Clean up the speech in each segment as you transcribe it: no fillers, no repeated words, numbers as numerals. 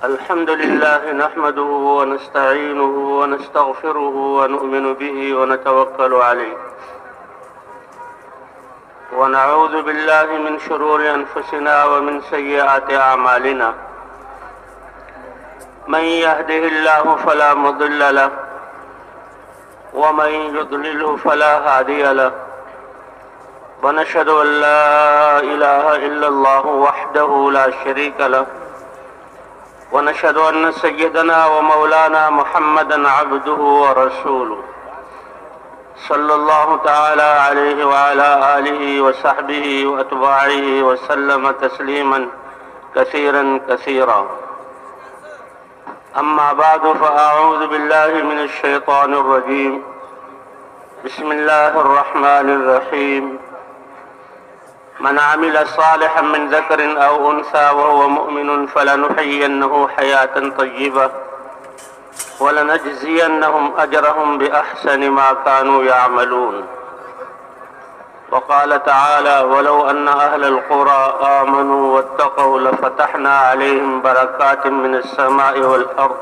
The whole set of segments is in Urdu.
الحمد لله نحمده ونستعينه ونستغفره ونؤمن به ونتوكل عليه ونعوذ بالله من شرور أنفسنا ومن سيئات أعمالنا من يهده الله فلا مضل له ومن يضلله فلا هادي له ونشهد أن لا إله إلا الله وحده لا شريك له ونشهد أن سيدنا ومولانا محمدا عبده ورسوله صلى الله تعالى عليه وعلى آله وصحبه وأتباعه وسلم تسليما كثيرا كثيرا. أما بعد فأعوذ بالله من الشيطان الرجيم. بسم الله الرحمن الرحيم. من عمل صالحا من ذكر أو أنثى وهو مؤمن فلنحيينه حياة طيبة ولنجزينهم أجرهم بأحسن ما كانوا يعملون. وقال تعالى: ولو أن أهل القرى آمنوا واتقوا لفتحنا عليهم بركات من السماء والأرض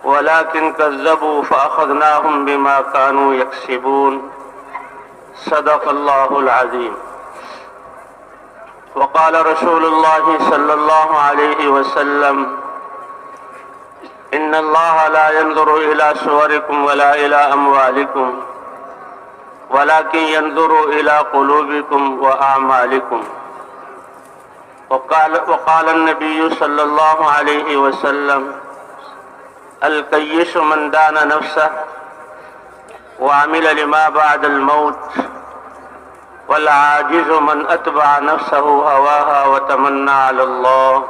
ولكن كذبوا فأخذناهم بما كانوا يكسبون. صدق الله العظيم. وقال رسول الله صلى الله عليه وسلم: إن الله لا ينظر إلى صوركم ولا إلى أموالكم ولكن ينظر إلى قلوبكم وأعمالكم. وقال النبي صلى الله عليه وسلم: الكيس من دان نفسه وعمل لما بعد الموت والعاجز من أتبع نفسه هواها وتمنى على الله.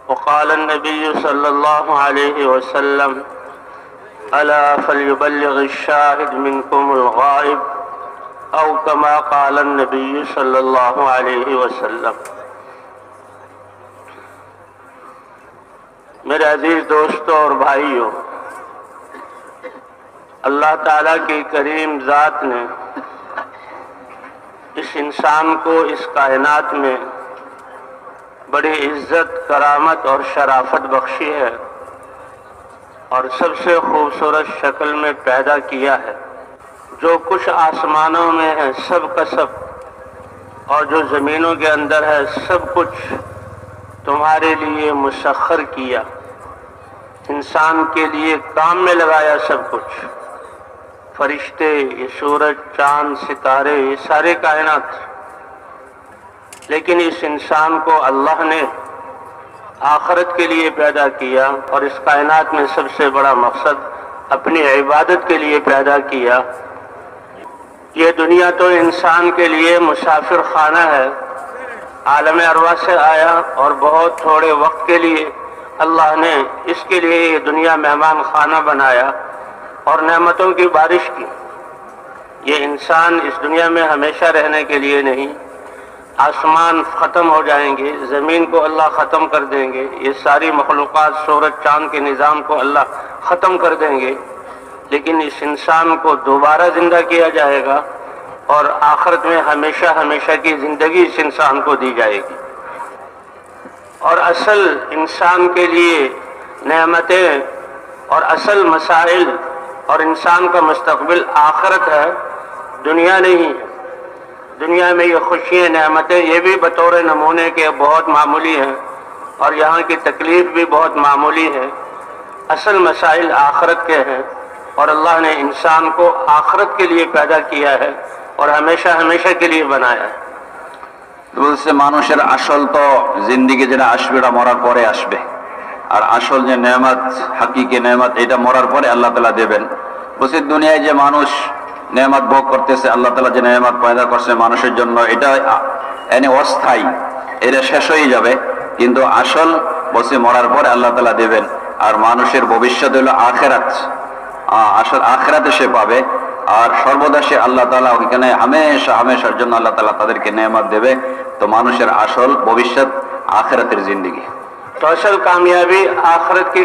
وقال النبي صلى الله عليه وسلم: ألا فليبلغ الشاهد منكم الغائب، أو كما قال النبي صلی اللہ علیہ وسلم. میرے عزیز دوستوں اور بھائیوں، اللہ تعالیٰ کی کریم ذات نے اس انسان کو اس کائنات میں بڑی عزت، کرامت اور شرافت بخشی ہے اور سب سے خوبصورت شکل میں پیدا کیا ہے. جو کچھ آسمانوں میں ہے سب کا سب اور جو زمینوں کے اندر ہے سب کچھ تمہارے لیے مسخر کیا، انسان کے لیے کام میں لگایا. سب کچھ فرشتے، یہ سورج، چاند، ستارے، یہ سارے کائنات. لیکن اس انسان کو اللہ نے آخرت کے لیے پیدا کیا اور اس کائنات میں سب سے بڑا مقصد اپنی عبادت کے لیے پیدا کیا. یہ دنیا تو انسان کے لیے مسافر خانہ ہے، عالم ارواح سے آیا اور بہت تھوڑے وقت کے لیے اللہ نے اس کے لیے یہ دنیا مہمان خانہ بنایا اور نعمتوں کی بارش کی. یہ انسان اس دنیا میں ہمیشہ رہنے کے لیے نہیں. آسمان ختم ہو جائیں گے، زمین کو اللہ ختم کر دیں گے، یہ ساری مخلوقات، سورج چاند کے نظام کو اللہ ختم کر دیں گے، لیکن اس انسان کو دوبارہ زندہ کیا جائے گا اور آخرت میں ہمیشہ ہمیشہ کی زندگی اس انسان کو دی جائے گی. اور اصل انسان کے لیے نعمتیں اور اصل مسائل اور انسان کا مستقبل آخرت ہے، دنیا نہیں ہے. دنیا میں یہ خوشیاں، نعمتیں یہ بھی بطور نمونے کے بہت معمولی ہیں اور یہاں کی تکلیف بھی بہت معمولی ہے. اصل مسائل آخرت کے ہیں اور اللہ نے انسان کو آخرت کے لیے پیدا کیا ہے اور ہمیشہ ہمیشہ کے لیے بنایا ہے. বলছে মানুষের আসল তো জিন্দিগি যেটা আসবে এটা মরার পরে আসবে, আর আসল যে নেয়ামত, হাকিকি নেয়ামত, এটা মরার পরে আল্লাহ তাআলা দেবেন. বলছে দুনিয়ায় যে মানুষ নেয়ামত ভোগ করতেছে, আল্লাহ তাআলা যে নেয়ামত পয়দা করছে মানুষের জন্য, এটা অস্থায়ী, এটা শেষ হয়ে যাবে, কিন্তু আসল বলছে মরার পরে আল্লাহ তাআলা দেবেন. আর মানুষের ভবিষ্যৎ হলো আখিরাত, আসল আখিরাতে সে পাবে আর সর্বদা সে আল্লাহ তাআলা ওইখানে হামেশা হামেশার জন্য আল্লাহ তাআলা তাদেরকে নেয়ামত দেবে. তো মানুষের আসল ভবিষ্যৎ আখিরাতের জিন্দেগি। তো আসল কামিয়াবি আখিরাত কি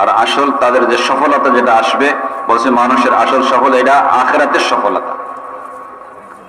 আর আসল তাদের যে সফলতা যেটা আসবে বলছে মানুষের আসল সফল এটা আখিরাতের সফলতা।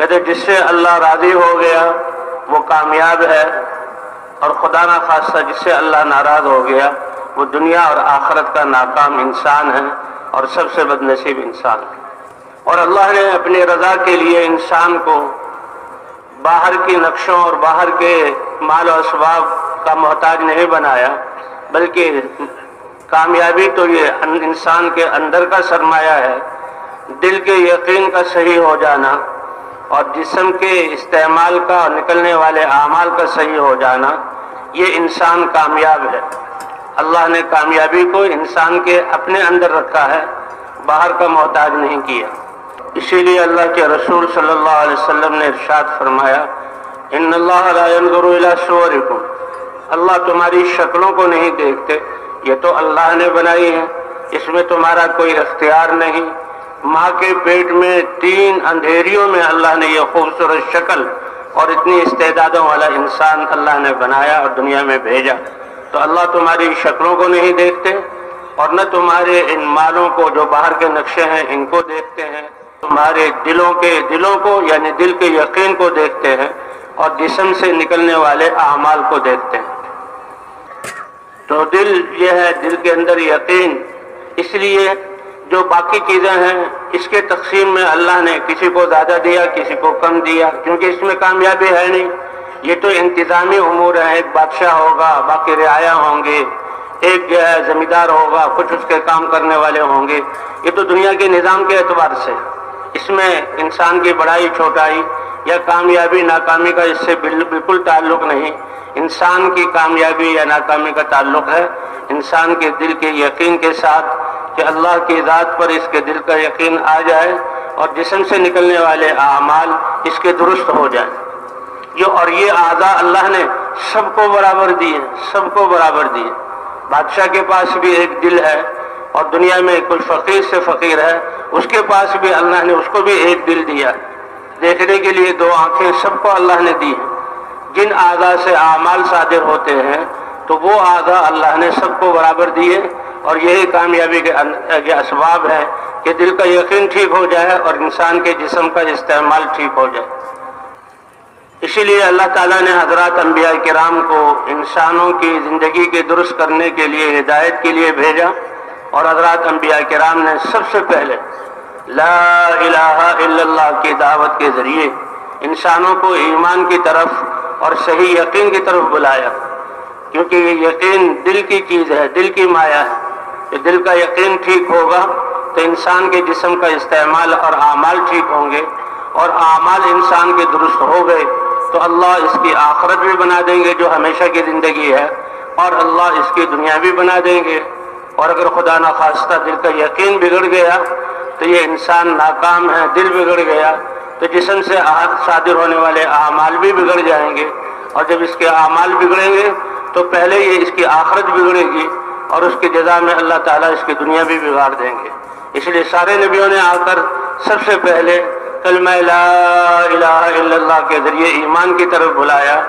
کہتے جس سے اللہ راضی ہو گیا وہ کامیاب ہے، اور خدا نہ خواستہ جس سے اللہ ناراض ہو گیا وہ دنیا اور آخرت کا ناکام انسان ہے اور سب سے بد نصیب انسان ہے۔ اور اللہ نے اپنی رضا کے لیے انسان کو باہر کی نقشوں اور باہر کے مال و اسباب کا محتاج نہیں بنایا، بلکہ کامیابی تو یہ انسان کے اندر کا سرمایہ ہے، دل کے یقین کا صحیح ہو جانا اور جسم کے استعمال کا اور نکلنے والے اعمال کا صحیح ہو جانا، یہ انسان کامیاب ہے۔ اللہ نے کامیابی کو انسان کے اپنے اندر رکھا ہے، باہر کا محتاج نہیں کیا۔ اسی لیے اللہ کے رسول صلی اللہ علیہ وسلم نے ارشاد فرمایا، ان اللہ لا ينظر الى صورکم، اللہ تمہاری شکلوں کو نہیں دیکھتے، یہ تو اللہ نے بنائی ہے، اس میں تمہارا کوئی اختیار نہیں۔ ماں کے پیٹ میں 3 اندھیریوں میں اللہ نے یہ خوبصورت شکل اور اتنی استعدادوں والا انسان اللہ نے بنایا اور دنیا میں بھیجا، تو اللہ تمہاری شکلوں کو نہیں دیکھتے اور نہ تمہارے ان مالوں کو جو باہر کے نقشے ہیں ان کو دیکھتے ہیں، تمہارے دلوں کو یعنی دل کے یقین کو دیکھتے ہیں اور جسم سے نکلنے والے اعمال کو دیکھتے ہیں۔ تو دل یہ ہے، دل کے اندر یقین، اس لیے جو باقی چیزیں ہیں اس کے تقسیم میں اللہ نے کسی کو زیادہ دیا کسی کو کم دیا، کیونکہ اس میں کامیابی ہے نہیں، یہ تو انتظامی امور ہیں، ایک بادشاہ ہوگا باقی رعایا ہوں گے، ایک جو ہے زمیندار ہوگا کچھ اس کے کام کرنے والے ہوں گے، یہ تو دنیا کے نظام کے اعتبار سے، اس میں انسان کی بڑائی چھوٹائی یا کامیابی ناکامی کا اس سے بالکل تعلق نہیں۔ انسان کی کامیابی یا ناکامی کا تعلق ہے انسان کے دل کے یقین کے ساتھ، کہ اللہ کی ذات پر اس کے دل کا یقین آ جائے اور جسم سے نکلنے والے اعمال اس کے درست ہو جائیں۔ اور یہ اعضاء اللہ نے سب کو برابر دیے، سب کو برابر دیے۔ بادشاہ کے پاس بھی ایک دل ہے اور دنیا میں کوئی فقیر سے فقیر ہے اس کے پاس بھی اللہ نے اس کو بھی ایک دل دیا، دیکھنے کے لیے 2 آنکھیں سب کو اللہ نے دی ہیں۔ جن اعضاء سے اعمال صادر ہوتے ہیں تو وہ اعضاء اللہ نے سب کو برابر دیے، اور یہی کامیابی کے اسباب ہے کہ دل کا یقین ٹھیک ہو جائے اور انسان کے جسم کا استعمال ٹھیک ہو جائے۔ اسی لیے اللہ تعالیٰ نے حضرات انبیاء کرام کو انسانوں کی زندگی کے درست کرنے کے لیے ہدایت کے لیے بھیجا، اور حضرات انبیاء کرام نے سب سے پہلے لا الہ الا اللہ کی دعوت کے ذریعے انسانوں کو ایمان کی طرف اور صحیح یقین کی طرف بلایا، کیونکہ یہ یقین دل کی چیز ہے، دل کی مایا ہے۔ کہ دل کا یقین ٹھیک ہوگا تو انسان کے جسم کا استعمال اور اعمال ٹھیک ہوں گے، اور اعمال انسان کے درست ہو گئے تو اللہ اس کی آخرت بھی بنا دیں گے جو ہمیشہ کی زندگی ہے، اور اللہ اس کی دنیا بھی بنا دیں گے۔ اور اگر خدا نخواستہ دل کا یقین بگڑ گیا تو یہ انسان ناکام ہے، دل بگڑ گیا تو جسم سے صادر ہونے والے اعمال بھی بگڑ جائیں گے، اور جب اس کے اعمال بگڑیں گے تو پہلے یہ اس کی آخرت بگڑے گی اور اس کی جزا میں اللہ تعالیٰ اس کی دنیا بھی بگاڑ دیں گے۔ اس لیے سارے نبیوں نے آ کر سب سے پہلے کلمہ لا الہ الا اللہ کے ذریعے ایمان کی طرف بلایا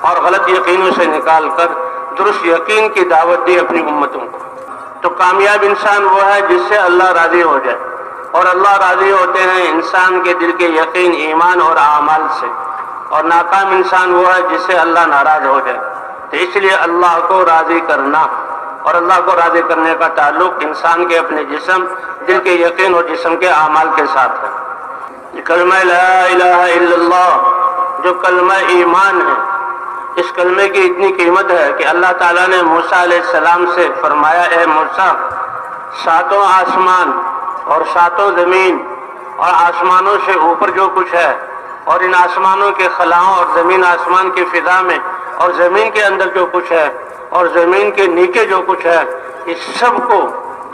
اور غلط یقینوں سے نکال کر درست یقین کی دعوت دی اپنی امتوں کو۔ تو کامیاب انسان وہ ہے جس سے اللہ راضی ہو جائے، اور اللہ راضی ہوتے ہیں انسان کے دل کے یقین، ایمان اور اعمال سے، اور ناکام انسان وہ ہے جس سے اللہ ناراض ہو جائے۔ تو اس لیے اللہ کو راضی کرنا اور اللہ کو راضی کرنے کا تعلق انسان کے اپنے جسم، دل کے یقین اور جسم کے اعمال کے ساتھ ہے۔ یہ کلمہ لا الہ الا اللہ جو کلمہ ایمان ہے، اس کلمے کی اتنی قیمت ہے کہ اللہ تعالیٰ نے موسیٰ علیہ السلام سے فرمایا، اے موسیٰ، 7 آسمان اور 7 زمین اور آسمانوں سے اوپر جو کچھ ہے اور ان آسمانوں کے خلاؤں اور زمین آسمان کی فضا میں اور زمین کے اندر جو کچھ ہے اور زمین کے نیچے جو کچھ ہے، اس سب کو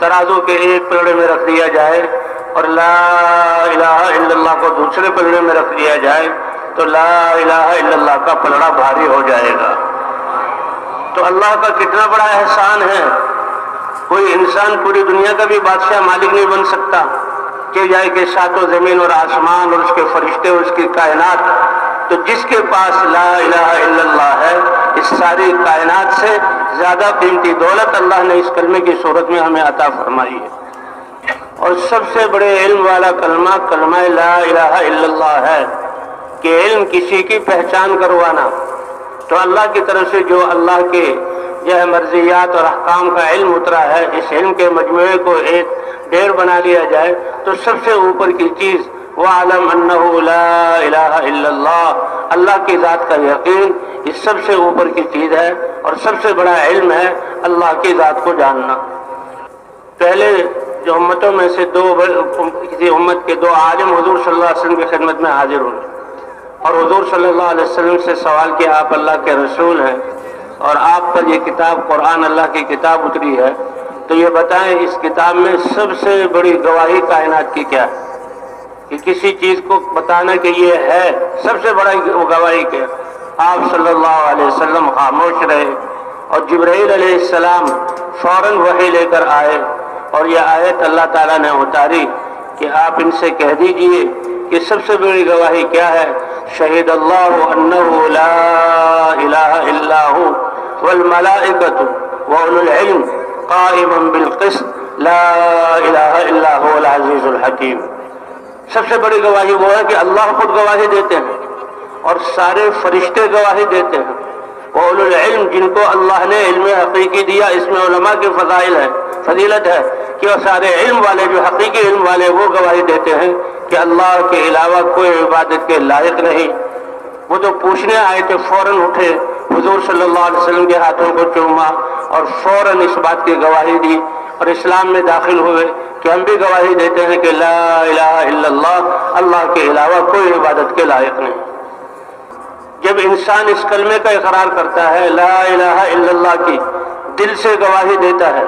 ترازو کے ایک پلڑے میں رکھ دیا جائے اور لا الہ الا اللہ کو دوسرے پلڑے میں رکھ دیا جائے تو لا الہ الا اللہ کا پلڑا بھاری ہو جائے گا۔ تو اللہ کا کتنا بڑا احسان ہے، کوئی انسان پوری دنیا کا بھی بادشاہ مالک نہیں بن سکتا کہ جائے کہ 7 زمین اور آسمان اور اس کے فرشتے اور اس کی کائنات، تو جس کے پاس لا الہ الا اللہ ہے، اس ساری کائنات سے زیادہ قیمتی دولت اللہ نے اس کلمے کی صورت میں ہمیں عطا فرمائی ہے۔ اور سب سے بڑے علم والا کلمہ کلمہ لا الہ الا اللہ ہے، کہ علم کسی کی پہچان کروانا، تو اللہ کی طرف سے جو اللہ کے جو ہے مرضیات اور احکام کا علم اترا ہے، اس علم کے مجموعے کو ایک ڈھیر بنا لیا جائے تو سب سے اوپر کی چیز وَعَلَمْ أَنَّهُ لَا إِلَهَ إِلَّا اللَّهُ، اللہ کی ذات کا یقین یہ سب سے اوپر کی چیز ہے اور سب سے بڑا علم ہے اللہ کی ذات کو جاننا۔ پہلے جو امتوں میں سے کسی امت کے دو عالم حضور صلی اللہ علیہ وسلم کی خدمت میں حاضر ہوئے اور حضور صلی اللہ علیہ وسلم سے سوال کیا، آپ اللہ کے رسول ہیں اور آپ پر یہ کتاب قرآن اللہ کی کتاب اتری ہے، تو یہ بتائیں اس کتاب میں سب سے بڑی گواہی کائنات کی کیا ہے؟ کہ کسی چیز کو بتانا کہ یہ ہے، سب سے بڑا گواہی کیا؟ آپ صلی اللہ علیہ وسلم خاموش رہے اور جبرائیل علیہ السلام فوراً وحی لے کر آئے اور یہ آیت اللہ تعالیٰ نے اتاری کہ آپ ان سے کہہ دیجئے کہ سب سے بڑی گواہی کیا ہے؟ شہید اللہ انہ لا الہ الا ہو والملائکۃ واولو العلم قائما بالقسط لا الہ الا هو العزیز الحکیم۔ سب سے بڑی گواہی وہ ہے کہ اللہ خود گواہی دیتے ہیں اور سارے فرشتے گواہی دیتے ہیں، اولو العلم جن کو اللہ نے علم حقیقی دیا، اس میں علماء کی فضیلت ہے کہ وہ سارے علم والے جو حقیقی علم والے وہ گواہی دیتے ہیں کہ اللہ کے علاوہ کوئی عبادت کے لائق نہیں۔ وہ تو پوچھنے آئے تھے فوراً اٹھے، حضور صلی اللہ علیہ وسلم کے ہاتھوں کو چوما اور فوراً اس بات کی گواہی دی اور اسلام میں داخل ہوئے کہ ہم بھی گواہی دیتے ہیں کہ لا الہ الا اللہ، اللہ کے علاوہ کوئی عبادت کے لائق نہیں۔ جب انسان اس کلمے کا اقرار کرتا ہے، لا الہ الا اللہ کی، دل سے گواہی دیتا ہے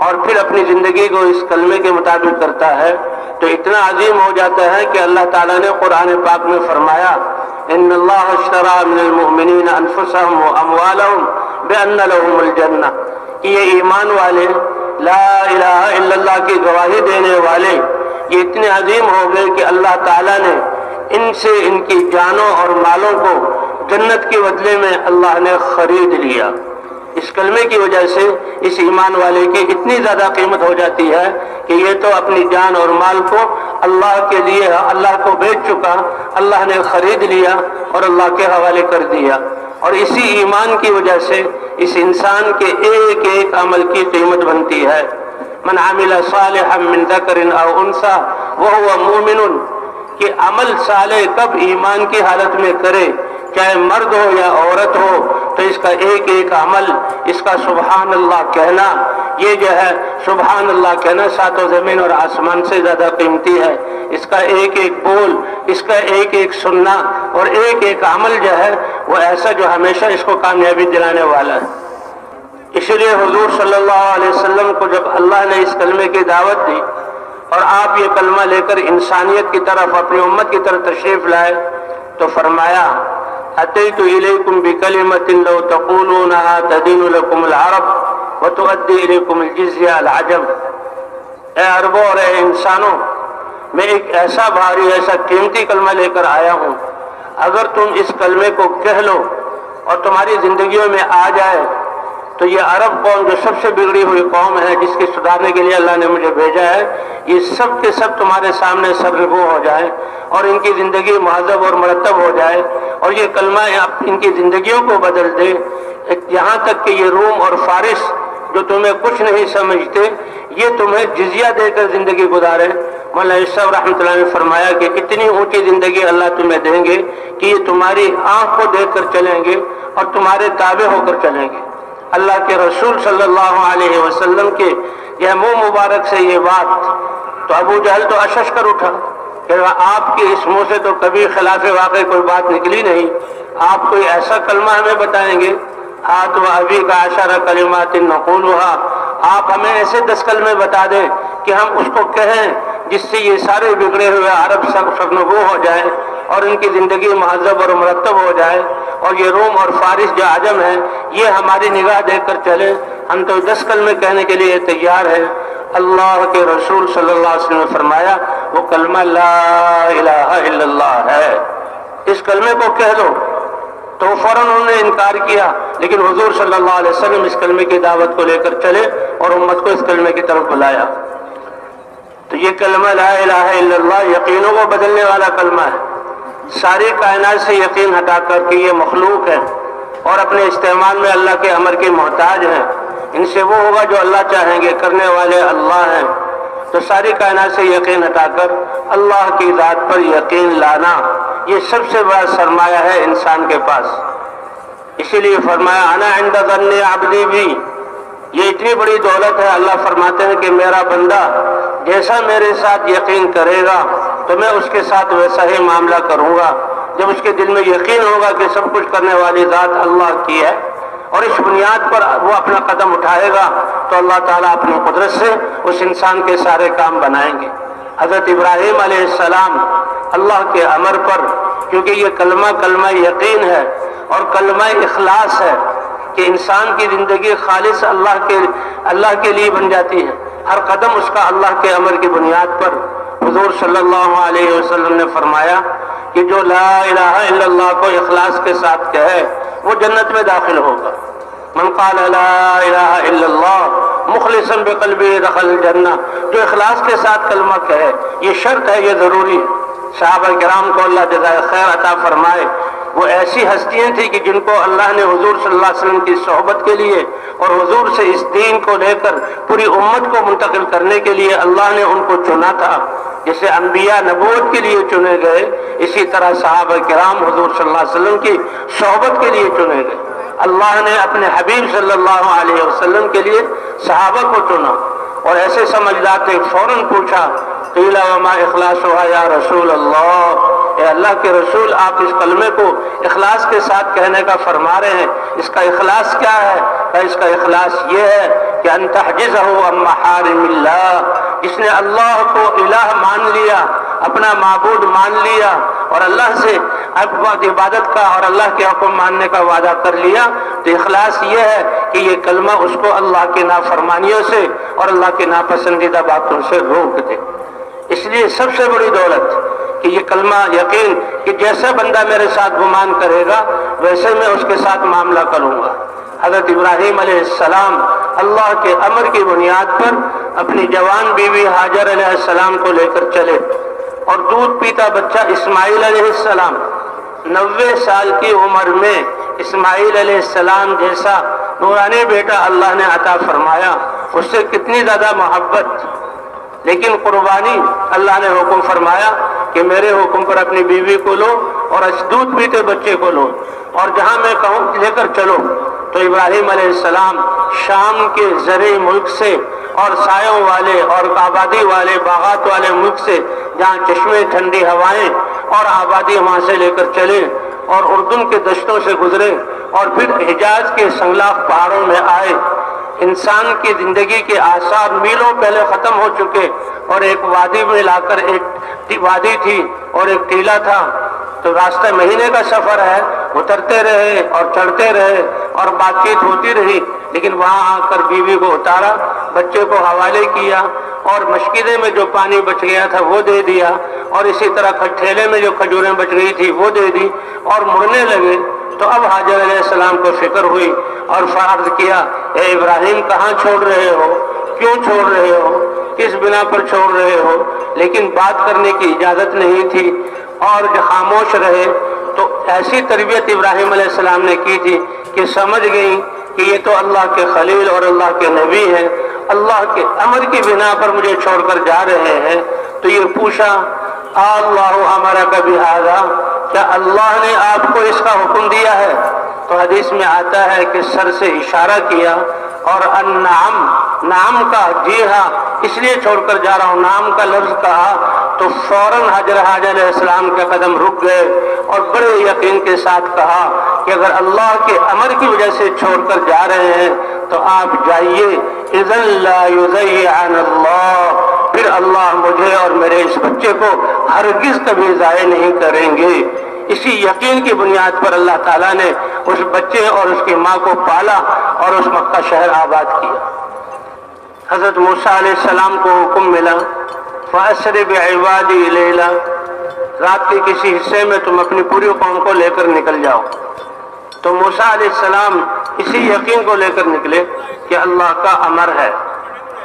اور پھر اپنی زندگی کو اس کلمے کے مطابق کرتا ہے تو اتنا عظیم ہو جاتا ہے کہ اللہ تعالیٰ نے قرآن پاک میں فرمایا ان اللہ اشترى من المؤمنین انفسهم واموالهم بان لهم الجنہ، کہ یہ ایمان والے لا الہ الا اللہ کی گواہی دینے والے یہ اتنے عظیم ہو گئے کہ اللہ تعالیٰ نے ان سے ان کی جانوں اور مالوں کو جنت کے بدلے میں اللہ نے خرید لیا۔ اس کلمے کی وجہ سے اس ایمان والے کی اتنی زیادہ قیمت ہو جاتی ہے کہ یہ تو اپنی جان اور مال کو اللہ کے لیے اللہ کو بیچ چکا، اللہ نے خرید لیا اور اللہ کے حوالے کر دیا۔ اور اسی ایمان کی وجہ سے اس انسان کے ایک ایک عمل کی قیمت بنتی ہے۔ من عمل صالحا من ذکر او انثى وهو مؤمن، کہ عمل صالح کب ایمان کی حالت میں کرے، چاہے مرد ہو یا عورت ہو، تو اس کا ایک ایک عمل، اس کا سبحان اللہ کہنا، یہ جو ہے سبحان اللہ کہنا ساتوں زمین اور آسمان سے زیادہ قیمتی ہے۔ اس کا ایک ایک بول، اس کا ایک ایک سننا اور ایک ایک عمل جو ہے وہ ایسا جو ہمیشہ اس کو کامیابی دلانے والا ہے۔ اس لیے حضور صلی اللہ علیہ وسلم کو جب اللہ نے اس کلمے کی دعوت دی اور آپ یہ کلمہ لے کر انسانیت کی طرف، اپنی امت کی طرف تشریف لائے تو فرمایا اتیت الیکم بکلمۃ لو تقولونها تدین لکم العرب وتؤدی الیکم الجزیہ العجم۔ اے عربوں اور اے انسانوں، میں ایک ایسا بھاری ایسا قیمتی کلمہ لے کر آیا ہوں، اگر تم اس کلمے کو کہہ لو اور تمہاری زندگیوں میں آ جائے تو یہ عرب قوم جو سب سے بگڑی ہوئی قوم ہے، جس کے سدھارنے کے لیے اللہ نے مجھے بھیجا ہے، یہ سب کے سب تمہارے سامنے سرنگو ہو جائے اور ان کی زندگی مہذب اور مرتب ہو جائے اور یہ کلمہ ان کی زندگیوں کو بدل دے، یہاں تک کہ یہ روم اور فارس جو تمہیں کچھ نہیں سمجھتے یہ تمہیں جزیہ دے کر زندگی گزارے۔ مولانا یوسف رحمۃ اللہ نے فرمایا کہ اتنی اونچی زندگی اللہ تمہیں دیں گے کہ یہ تمہاری آنکھ کو دیکھ کر چلیں گے اور تمہارے تابع ہو کر چلیں گے۔ اللہ کے رسول صلی اللہ علیہ وسلم کے یہ منہ مبارک سے یہ بات، تو ابو جہل تو اشش کر اٹھا کہ آپ کے اس منہ سے تو کبھی خلاف واقع کوئی بات نکلی نہیں، آپ کوئی ایسا کلمہ ہمیں بتائیں گے؟ ہاتھ و ابھی کا عشرہ کلمات نقولها، آپ ہمیں ایسے 10 کلمے بتا دیں کہ ہم اس کو کہیں جس سے یہ سارے بگڑے ہوئے عرب سب سرنگو ہو جائیں اور ان کی زندگی مہذب اور مرتب ہو جائے اور یہ روم اور فارس جو عجم ہیں یہ ہماری نگاہ دیکھ کر چلے، ہم تو 10 کلمے کہنے کے لیے تیار ہیں۔ اللہ کے رسول صلی اللہ علیہ وسلم نے فرمایا وہ کلمہ لا الہ الا اللہ ہے، اس کلمے کو کہہ دو۔ تو فوراً انہوں نے انکار کیا، لیکن حضور صلی اللہ علیہ وسلم اس کلمے کی دعوت کو لے کر چلے اور امت کو اس کلمے کی طرف بلایا۔ تو یہ کلمہ لا الہ الا اللہ یقینوں کو بدلنے والا کلمہ ہے۔ ساری کائنات سے یقین ہٹا کر کہ یہ مخلوق ہے اور اپنے استعمال میں اللہ کے امر کے محتاج ہیں، ان سے وہ ہوگا جو اللہ چاہیں گے، کرنے والے اللہ ہیں، تو ساری کائنات سے یقین ہٹا کر اللہ کی ذات پر یقین لانا یہ سب سے بڑا سرمایہ ہے انسان کے پاس۔ اسی لیے فرمایا انا عند ظن عبدی بھی، یہ اتنی بڑی دولت ہے۔ اللہ فرماتے ہیں کہ میرا بندہ جیسا میرے ساتھ یقین کرے گا تو میں اس کے ساتھ ویسا ہی معاملہ کروں گا۔ جب اس کے دل میں یقین ہوگا کہ سب کچھ کرنے والی ذات اللہ کی ہے اور اس بنیاد پر وہ اپنا قدم اٹھائے گا تو اللہ تعالیٰ اپنی قدرت سے اس انسان کے سارے کام بنائیں گے۔ حضرت ابراہیم علیہ السلام اللہ کے امر پر، کیونکہ یہ کلمہ یقین ہے اور کلمہ اخلاص ہے کہ انسان کی زندگی خالص اللہ کے لیے بن جاتی ہے، ہر قدم اس کا اللہ کے امر کی بنیاد پر۔ حضور صلی اللہ علیہ وسلم نے فرمایا کہ جو لا الہ الا اللہ کو اخلاص کے ساتھ کہے وہ جنت میں داخل ہوگا۔ من قال لا الہ الا اللہ مخلصا بقلبہ دخل الجنہ، جو اخلاص کے ساتھ کلمہ کہے، یہ شرط ہے، یہ ضروری ہے۔ صحابہ کرام کو اللہ جزائے خیر عطا فرمائے، وہ ایسی ہستیاں تھیں کہ جن کو اللہ نے حضور صلی اللہ علیہ وسلم کی صحبت کے لیے اور حضور سے اس دین کو لے کر پوری امت کو منتقل کرنے کے لیے اللہ نے ان کو چنا تھا۔ جیسے انبیاء نبوت کے لیے چنے گئے، اسی طرح صحابہ کرام حضور صلی اللہ علیہ وسلم کی صحبت کے لیے چنے گئے۔ اللہ نے اپنے حبیب صلی اللہ علیہ وسلم کے لیے صحابہ کو چنا، اور ایسے سمجھدار تھے، فوراً پوچھا قیل وما اخلاصها یا رسول اللہ، اے اللہ کے رسول آپ اس کلمے کو اخلاص کے ساتھ کہنے کا فرما رہے ہیں، اس کا اخلاص کیا ہے؟ کہ اس کا اخلاص یہ ہے کہ ان تحجزہ عن محارم اللہ، جس نے اللہ کو الہ مان لیا، اپنا معبود مان لیا اور اللہ سے عبادت کا اور اللہ کے حکم ماننے کا وعدہ کر لیا، تو اخلاص یہ ہے کہ یہ کلمہ اس کو اللہ کی نافرمانیوں سے اور اللہ کی ناپسندیدہ باتوں سے روک دے۔ اس لیے سب سے بڑی دولت کہ یہ کلمہ یقین کہ جیسا بندہ میرے ساتھ گمان کرے گا ویسے میں اس کے ساتھ معاملہ کروں گا۔ حضرت ابراہیم علیہ السلام اللہ کے امر کی بنیاد پر اپنی جوان بیوی ہاجر علیہ السلام کو لے کر چلے، اور دودھ پیتا بچہ اسماعیل علیہ السلام 90 سال کی عمر میں اسماعیل علیہ السلام جیسا نورانی بیٹا اللہ نے عطا فرمایا، اس سے کتنی زیادہ محبت، لیکن قربانی اللہ نے حکم فرمایا کہ میرے حکم پر اپنی بیوی کو لو اور اس دودھ پیتے بچے کو لو اور جہاں میں کہوں لے کر چلو۔ تو ابراہیم علیہ السلام شام کے زرعی ملک سے اور سایوں والے اور آبادی والے باغات والے ملک سے، جہاں چشمے ٹھنڈی ہوائیں اور آبادی وہاں سے لے کر چلے اور اردن کے دشتوں سے گزرے اور پھر حجاز کے سنگلاخ پہاڑوں میں آئے۔ انسان کی زندگی کے آثار میلوں پہلے ختم ہو چکے اور ایک وادی میں لا کر ایک وادی تھی اور ایک ٹیلہ تھا، تو راستہ مہینے کا سفر ہے، اترتے رہے اور چڑھتے رہے اور بات چیت ہوتی رہی، لیکن وہاں آ کر بیوی کو اتارا، بچے کو حوالے کیا اور مشکلے میں جو پانی بچ گیا تھا وہ دے دیا، اور اسی طرح ٹھیلے میں جو کھجوریں بچ گئی تھی وہ دے دی اور مڑنے لگے۔ تو اب حاجر علیہ السلام کو فکر ہوئی اور عرض کیا اے ابراہیم کہاں چھوڑ رہے ہو، کیوں چھوڑ رہے ہو، کس بنا پر چھوڑ رہے ہو؟ لیکن بات کرنے کی اجازت نہیں تھی اور خاموش رہے۔ تو ایسی تربیت ابراہیم علیہ السلام نے کی تھی کہ سمجھ گئی کہ یہ تو اللہ کے خلیل اور اللہ کے نبی ہیں، اللہ کے امر کی بنا پر مجھے چھوڑ کر جا رہے ہیں۔ تو یہ پوچھا اللہ امرک بہذا، کیا اللہ نے آپ کو اس کا حکم دیا ہے؟ تو حدیث میں آتا ہے کہ سر سے اشارہ کیا اور النعم، نعم کا جی ہاں اس لیے چھوڑ کر جا رہا ہوں، نعم کا لفظ کہا تو فوراً حاجر علیہ السلام کے قدم رک گئے اور بڑے یقین کے ساتھ کہا کہ اگر اللہ کے امر کی وجہ سے چھوڑ کر جا رہے ہیں تو آپ جائیے، اذن لا یضیعن اللہ، پھر اللہ مجھے اور میرے اس بچے کو ہرگز کبھی ضائع نہیں کریں گے۔ اسی یقین کی بنیاد پر اللہ تعالیٰ نے اس بچے اور اس کی ماں کو پالا اور اس مکہ شہر آباد کیا۔ حضرت موسیٰ علیہ السلام کو حکم ملا فَأَسْرِ بِعِبَادِي لَيْلًا، رات کے کسی حصے میں تم اپنی پوری قوم کو لے کر نکل جاؤ۔ تو موسیٰ علیہ السلام اسی یقین کو لے کر نکلے کہ اللہ کا امر ہے،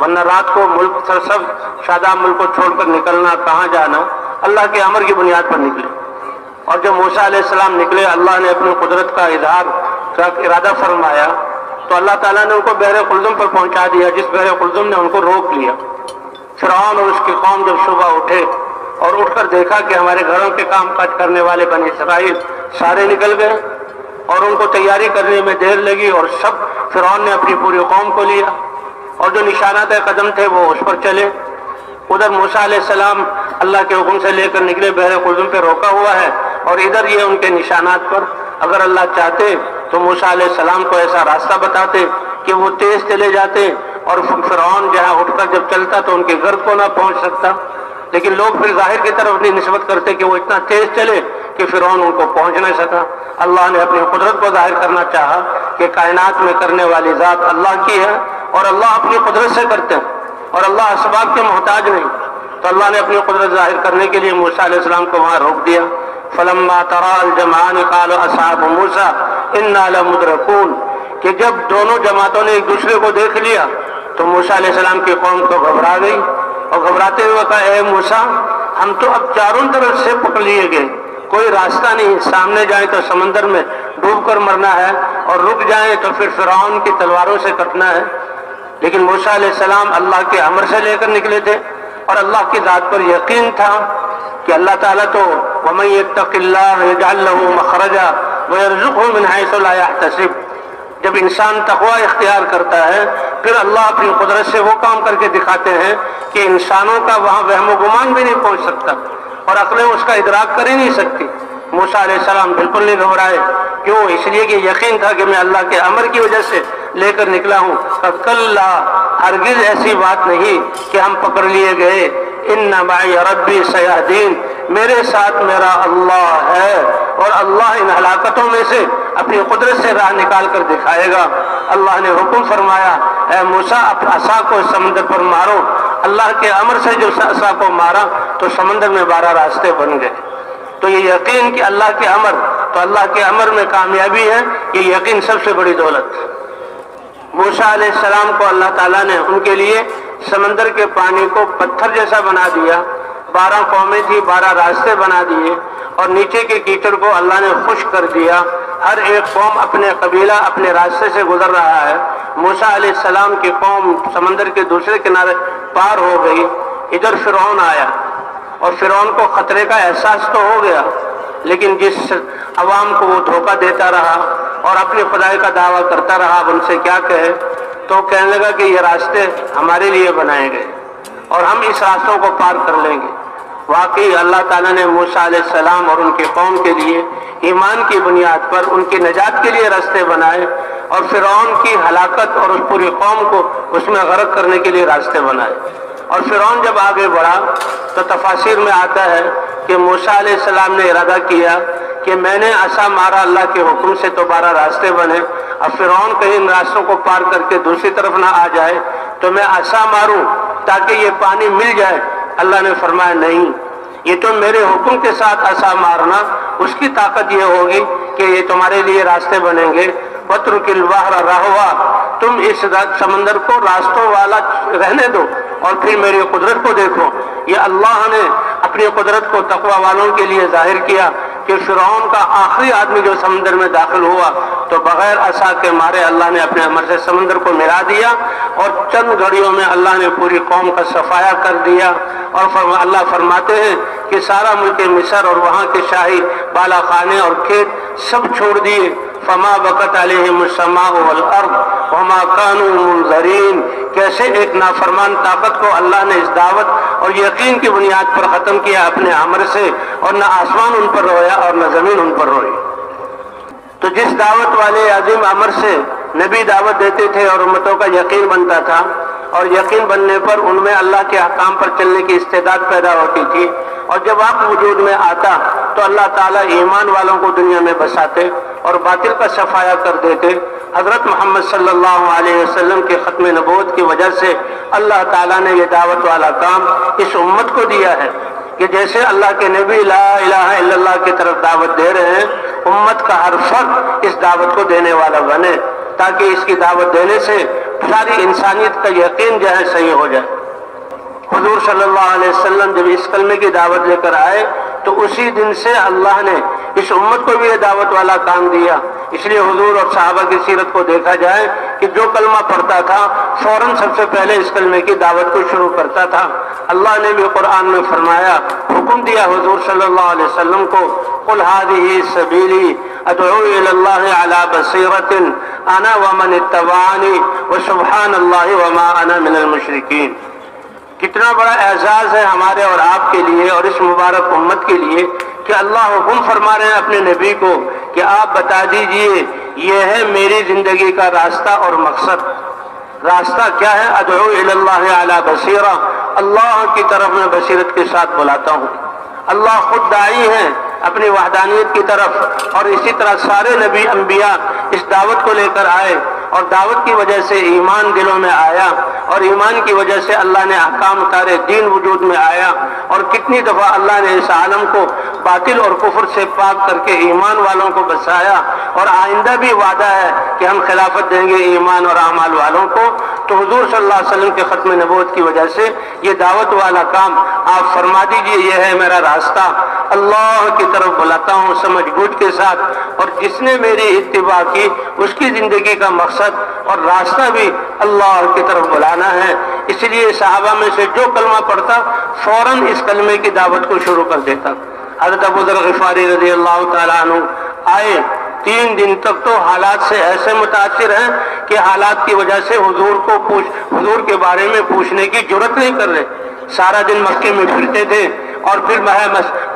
ورنہ رات کو ملک سب شاداب ملک کو چھوڑ کر نکلنا، کہاں جانا، اللہ کے امر کی بنیاد پر نکلے۔ اور جب موسیٰ علیہ السلام نکلے، اللہ نے اپنی قدرت کا اظہار کا ارادہ فرمایا تو اللہ تعالیٰ نے ان کو بحر قلزم پر پہنچا دیا، جس بحر قلزم نے ان کو روک لیا۔ فرعون اور اس کی قوم جب صبح اٹھے اور اٹھ کر دیکھا کہ ہمارے گھروں کے کام کاج کرنے والے بنی اسرائیل سارے نکل گئے اور ان کو تیاری کرنے میں دیر لگی، اور سب فرعون نے اپنی پوری قوم کو لیا اور جو نشانات قدم تھے وہ اس پر چلے۔ ادھر موسیٰ علیہ السلام اللہ کے حکم سے لے کر نکلے، بحر قلزم پہ روکا ہوا ہے، اور ادھر یہ ان کے نشانات پر، اگر اللہ چاہتے تو موسیٰ علیہ السلام کو ایسا راستہ بتاتے کہ وہ تیز چلے جاتے اور فرعون جہاں اٹھ کر جب چلتا تو ان کے گھر کو نہ پہنچ سکتا، لیکن لوگ پھر ظاہر کی طرف اپنی نسبت کرتے کہ وہ اتنا تیز چلے کہ فرعون ان کو پہنچ نہ سکا۔ اللہ نے اپنی قدرت کو ظاہر کرنا چاہا کہ کائنات میں کرنے والی ذات اللہ کی ہے اور اللہ اپنی قدرت سے کرتے ہیں اور اللہ اسباب کے محتاج نہیں، تو اللہ نے اپنی قدرت ظاہر کرنے کے لیے موسیٰ علیہ السلام کو وہاں روک دیا۔ فلما ترى الجمعان قال اصحاب موسیٰ انا لمدرکون، کہ جب دونوں جماعتوں نے ایک دوسرے کو دیکھ لیا تو موسیٰ علیہ السلام کی قوم تو گھبرا گئی اور گھبراتے ہوئے کہا، اے موسیٰ ہم تو اب چاروں طرف سے پکڑ لیے گئے، کوئی راستہ نہیں، سامنے جائیں تو سمندر میں ڈوب کر مرنا ہے اور رک جائیں تو پھر فرعون کی تلواروں سے کٹنا ہے۔ لیکن موسیٰ علیہ السلام اللہ کے امر سے لے کر نکلے تھے اور اللہ کی ذات پر یقین تھا کہ اللہ تعالیٰ تو وَمَن يَتَّقِ اللَّهَ يَجْعَل لَّهُ مَخْرَجًا وَيَرْزُقْهُ مِنْ حَيْثُ لَا يَحْتَسِبُ، جب انسان تقوی اختیار کرتا ہے پھر اللہ اپنی قدرت سے وہ کام کر کے دکھاتے ہیں کہ انسانوں کا وہاں وہم و گمان بھی نہیں پہنچ سکتا اور عقلیں اس کا ادراک کر ہی نہیں سکتی۔ موسیٰ علیہ السلام بالکل نہیں گھبرائے، کیوں؟ اس لیے کہ یقین تھا کہ میں اللہ کے امر کی وجہ سے لے کر نکلا ہوں۔ کلا، ہرگز ایسی بات نہیں کہ ہم پکڑ لیے گئے، ان معی ربی سیہدین، میرے ساتھ میرا اللہ ہے اور اللہ ان ہلاکتوں میں سے اپنی قدرت سے راہ نکال کر دکھائے گا۔ اللہ نے حکم فرمایا، اے موسیٰ اپنے عصا کو سمندر پر مارو۔ اللہ کے امر سے جو عصا کو مارا تو سمندر میں 12 راستے بن گئے۔ تو یہ یقین کہ اللہ کے امر، تو اللہ کے امر میں کامیابی ہے، یہ یقین سب سے بڑی دولت۔ موسیٰ علیہ السلام کو اللہ تعالیٰ نے ان کے لیے سمندر کے پانی کو پتھر جیسا بنا دیا، 12 قومیں تھی، 12 راستے بنا دیے اور نیچے کے کیچڑ کو اللہ نے خشک کر دیا۔ ہر ایک قوم اپنے قبیلہ اپنے راستے سے گزر رہا ہے۔ موسیٰ علیہ السلام کی قوم سمندر کے دوسرے کنارے پار ہو گئی، ادھر فرعون آیا اور فرعون کو خطرے کا احساس تو ہو گیا، لیکن جس عوام کو وہ دھوکہ دیتا رہا اور اپنی خدائی کا دعویٰ کرتا رہا، اب ان سے کیا کہے، تو کہنے لگا کہ یہ راستے ہمارے لیے بنائے گئے اور ہم اس راستوں کو پار کر لیں گے۔ واقعی اللہ تعالیٰ نے موسیٰ علیہ السلام اور ان کی قوم کے لیے ایمان کی بنیاد پر ان کی نجات کے لیے راستے بنائے اور فرعون کی ہلاکت اور اس پوری قوم کو اس میں غرق کرنے کے لیے راستے بنائے۔ اور فرعون جب آگے بڑھا تو تفاسیر میں آتا ہے کہ موسیٰ علیہ السلام نے ارادہ کیا کہ میں نے عصا مارا اللہ کے حکم سے تو 12 راستے بنے، اب فرعون کہیں ان راستوں کو پار کر کے دوسری طرف نہ آ جائے تو میں عصا ماروں تاکہ یہ پانی مل جائے۔ اللہ نے فرمایا نہیں، یہ تو میرے حکم کے ساتھ عصا مارنا، اس کی طاقت یہ ہوگی کہ یہ تمہارے لیے راستے بنیں گے۔ وَاتْرُكِ الْبَحْرَ رَهْوًا، تم اس سمندر کو راستوں والا رہنے دو اور پھر میری قدرت کو دیکھو۔ یہ اللہ نے اپنی قدرت کو تقوی والوں کے لیے ظاہر کیا کہ فرعون کا آخری آدمی جو سمندر میں داخل ہوا تو بغیر عصا کے مارے اللہ نے اپنے امر سے سمندر کو ملا دیا اور چند گھڑیوں میں اللہ نے پوری قوم کا صفایا کر دیا۔ اور اللہ فرماتے ہیں کہ سارا ملک مصر اور وہاں کے شاہی بالا خانے اور کھیت سب چھوڑ دیے۔ فما بقت علیہم السماء والارض وما كانوا منظرین، کیسے ایک نافرمان طاقت کو اللہ نے اس دعوت اور یقین کی بنیاد پر ختم کیا اپنے امر سے، اور نہ آسمان ان پر رویا اور نہ زمین ان پر روئی۔ تو جس دعوت والے عظیم امر سے نبی دعوت دیتے تھے اور امتوں کا یقین بنتا تھا، اور یقین بننے پر ان میں اللہ کے احکام پر چلنے کی استعداد پیدا ہوتی تھی، اور جب آپ وجود میں آتا تو اللہ تعالیٰ ایمان والوں کو دنیا میں بساتے اور باطل کا صفایا کر دیتے۔ حضرت محمد صلی اللہ علیہ وسلم کے ختم نبوت کی وجہ سے اللہ تعالیٰ نے یہ دعوت والا کام اس امت کو دیا ہے کہ جیسے اللہ کے نبی لا الہ الا اللہ کی طرف دعوت دے رہے ہیں، امت کا ہر فرد اس دعوت کو دینے والا بنے تاکہ اس کی دعوت دینے سے ساری انسانیت کا یقین جو ہے صحیح ہو جائے۔ حضور صلی اللہ علیہ وسلم جب اس کلمے کی دعوت لے کر آئے تو اسی دن سے اللہ نے اس امت کو بھی یہ دعوت والا کام دیا. اس لیے حضور اور صحابہ کی سیرت کو دیکھا جائے کہ جو کلمہ پڑھتا تھا فوراً سب سے پہلے اس کلمے کی دعوت کو شروع کرتا تھا. اللہ نے بھی قرآن میں فرمایا، حکم دیا حضور صلی اللہ علیہ وسلم کو، قل هذه سبیلی ادعو الی اللہ علی بصیرۃ انا ومن اتبعنی وسبحان اللہ وما انا من المشرکین. کتنا بڑا اعزاز ہے ہمارے اور آپ کے لیے اور اس مبارک امت کے لیے کہ اللہ حکم فرما رہے ہیں اپنے نبی کو کہ آپ بتا دیجئے یہ ہے میری زندگی کا راستہ اور مقصد. راستہ کیا ہے؟ ادعو الی اللہ علی بصیرہ، اللہ کی طرف میں بصیرت کے ساتھ بلاتا ہوں. اللہ خود داعی ہے اپنی وحدانیت کی طرف، اور اسی طرح سارے نبی انبیاء اس دعوت کو لے کر آئے، اور دعوت کی وجہ سے ایمان دلوں میں آیا، اور ایمان کی وجہ سے اللہ نے احکام اتارے، دین وجود میں آیا. اور کتنی دفعہ اللہ نے اس عالم کو باطل اور کفر سے پاک کر کے ایمان والوں کو بسایا، اور آئندہ بھی وعدہ ہے کہ ہم خلافت دیں گے ایمان اور اعمال والوں کو. تو حضور صلی اللہ علیہ وسلم کے ختم نبوت کی وجہ سے یہ دعوت والا کام آپ فرما دیجئے یہ ہے میرا راستہ، اللہ کی طرف بلاتا ہوں سمجھ بوجھ کے ساتھ، اور جس نے میری اتباع کی اس کی زندگی کا مقصد اور راستہ بھی اللہ کی طرف بلانا ہے. اس لیے صحابہ میں سے جو کلمہ پڑھتا فوراً اس کلمے کی دعوت کو شروع کر دیتا. حضرت ابو ذر غفاری رضی اللہ تعالیٰ عنہ آئے، 3 دن تک تو حالات سے ایسے متاثر ہیں کہ حالات کی وجہ سے حضور کے بارے میں پوچھنے کی جرت نہیں کر رہے. سارا دن مکے میں پھرتے تھے اور پھر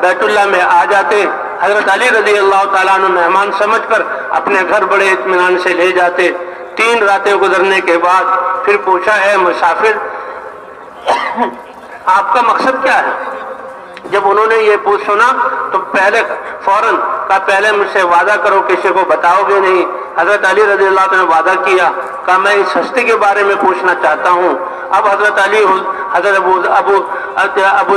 بیت اللہ میں آ جاتے. حضرت علی رضی اللہ تعالیٰ عنہ مہمان سمجھ کر اپنے گھر بڑے اطمینان سے لے جاتے. 3 راتیں گزرنے کے بعد پھر پوچھا، اے مسافر آپ کا مقصد کیا ہے؟ جب انہوں نے یہ پوچھ سنا تو فوراً کہا پہلے مجھ سے وعدہ کرو کسی کو بتاؤ گے نہیں. حضرت علی رضی اللہ عنہ نے وعدہ کیا، کہا میں اس ہستی کے بارے میں پوچھنا چاہتا ہوں. اب حضرت علی حضرت ابو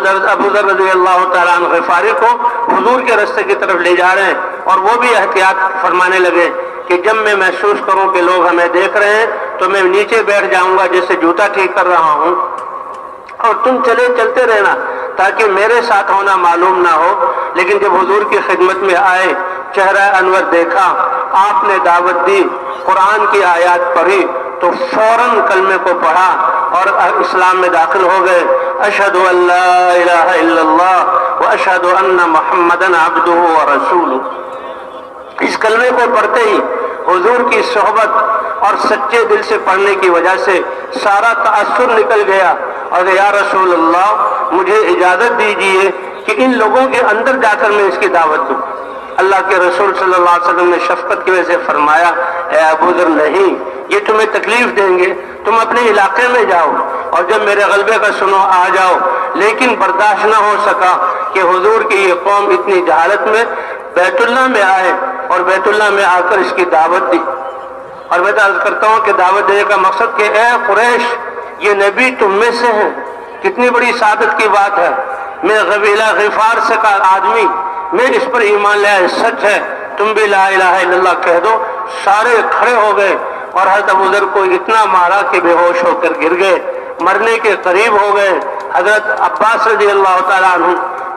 ذر رضی اللہ تعالیٰ عنہ غفاری کو حضور کے راستے کی طرف لے جا رہے ہیں، اور وہ بھی احتیاط فرمانے لگے کہ جب میں محسوس کروں کہ لوگ ہمیں دیکھ رہے ہیں تو میں نیچے بیٹھ جاؤں گا جیسے جوتا ٹھیک کر رہا ہوں، اور تم چلتے رہنا تاکہ میرے ساتھ ہونا معلوم نہ ہو. لیکن جب حضور کی خدمت میں آئے، چہرہ انور دیکھا، آپ نے دعوت دی، قرآن کی آیات پڑھی تو فوراً کلمے کو پڑھا اور اسلام میں داخل ہو گئے. اشہد ان لا الہ الا اللہ واشہد ان محمدًا عبدہ ورسولہ. اس کلمے کو پڑھتے ہی حضور کی صحبت اور سچے دل سے پڑھنے کی وجہ سے سارا تأثر نکل گیا، اور یا رسول اللہ مجھے اجازت دیجیے کہ ان لوگوں کے اندر جا کر میں اس کی دعوت دوں. اللہ کے رسول صلی اللہ علیہ وسلم نے شفقت کی وجہ سے فرمایا، اے ابو ذر نہیں، یہ تمہیں تکلیف دیں گے، تم اپنے علاقے میں جاؤ اور جب میرے غلبے کا سنو آ جاؤ. لیکن برداشت نہ ہو سکا کہ حضور کی یہ قوم اتنی جہالت میں بیت اللہ میں آئے اور بیت اللہ میں آ کر اس کی دعوت دی. اور میں عرض کرتا ہوں کہ دعوت دینے کا مقصد کہ اے قریش، یہ نبی تم میں سے ہیں. کتنی بڑی سعادت کی بات ہے. میں قبیلہ غفار سے کا آدمی، میں اس پر ایمان لے آیا، سچ ہے، تم بھی لا الہ الا اللہ کہہ دو. سارے کھڑے ہو گئے اور حضرت ابو ذر کو اتنا مارا کہ بے ہوش ہو کر گر گئے، مرنے کے قریب ہو گئے. حضرت عباس رضی اللہ تعالیٰ عنہ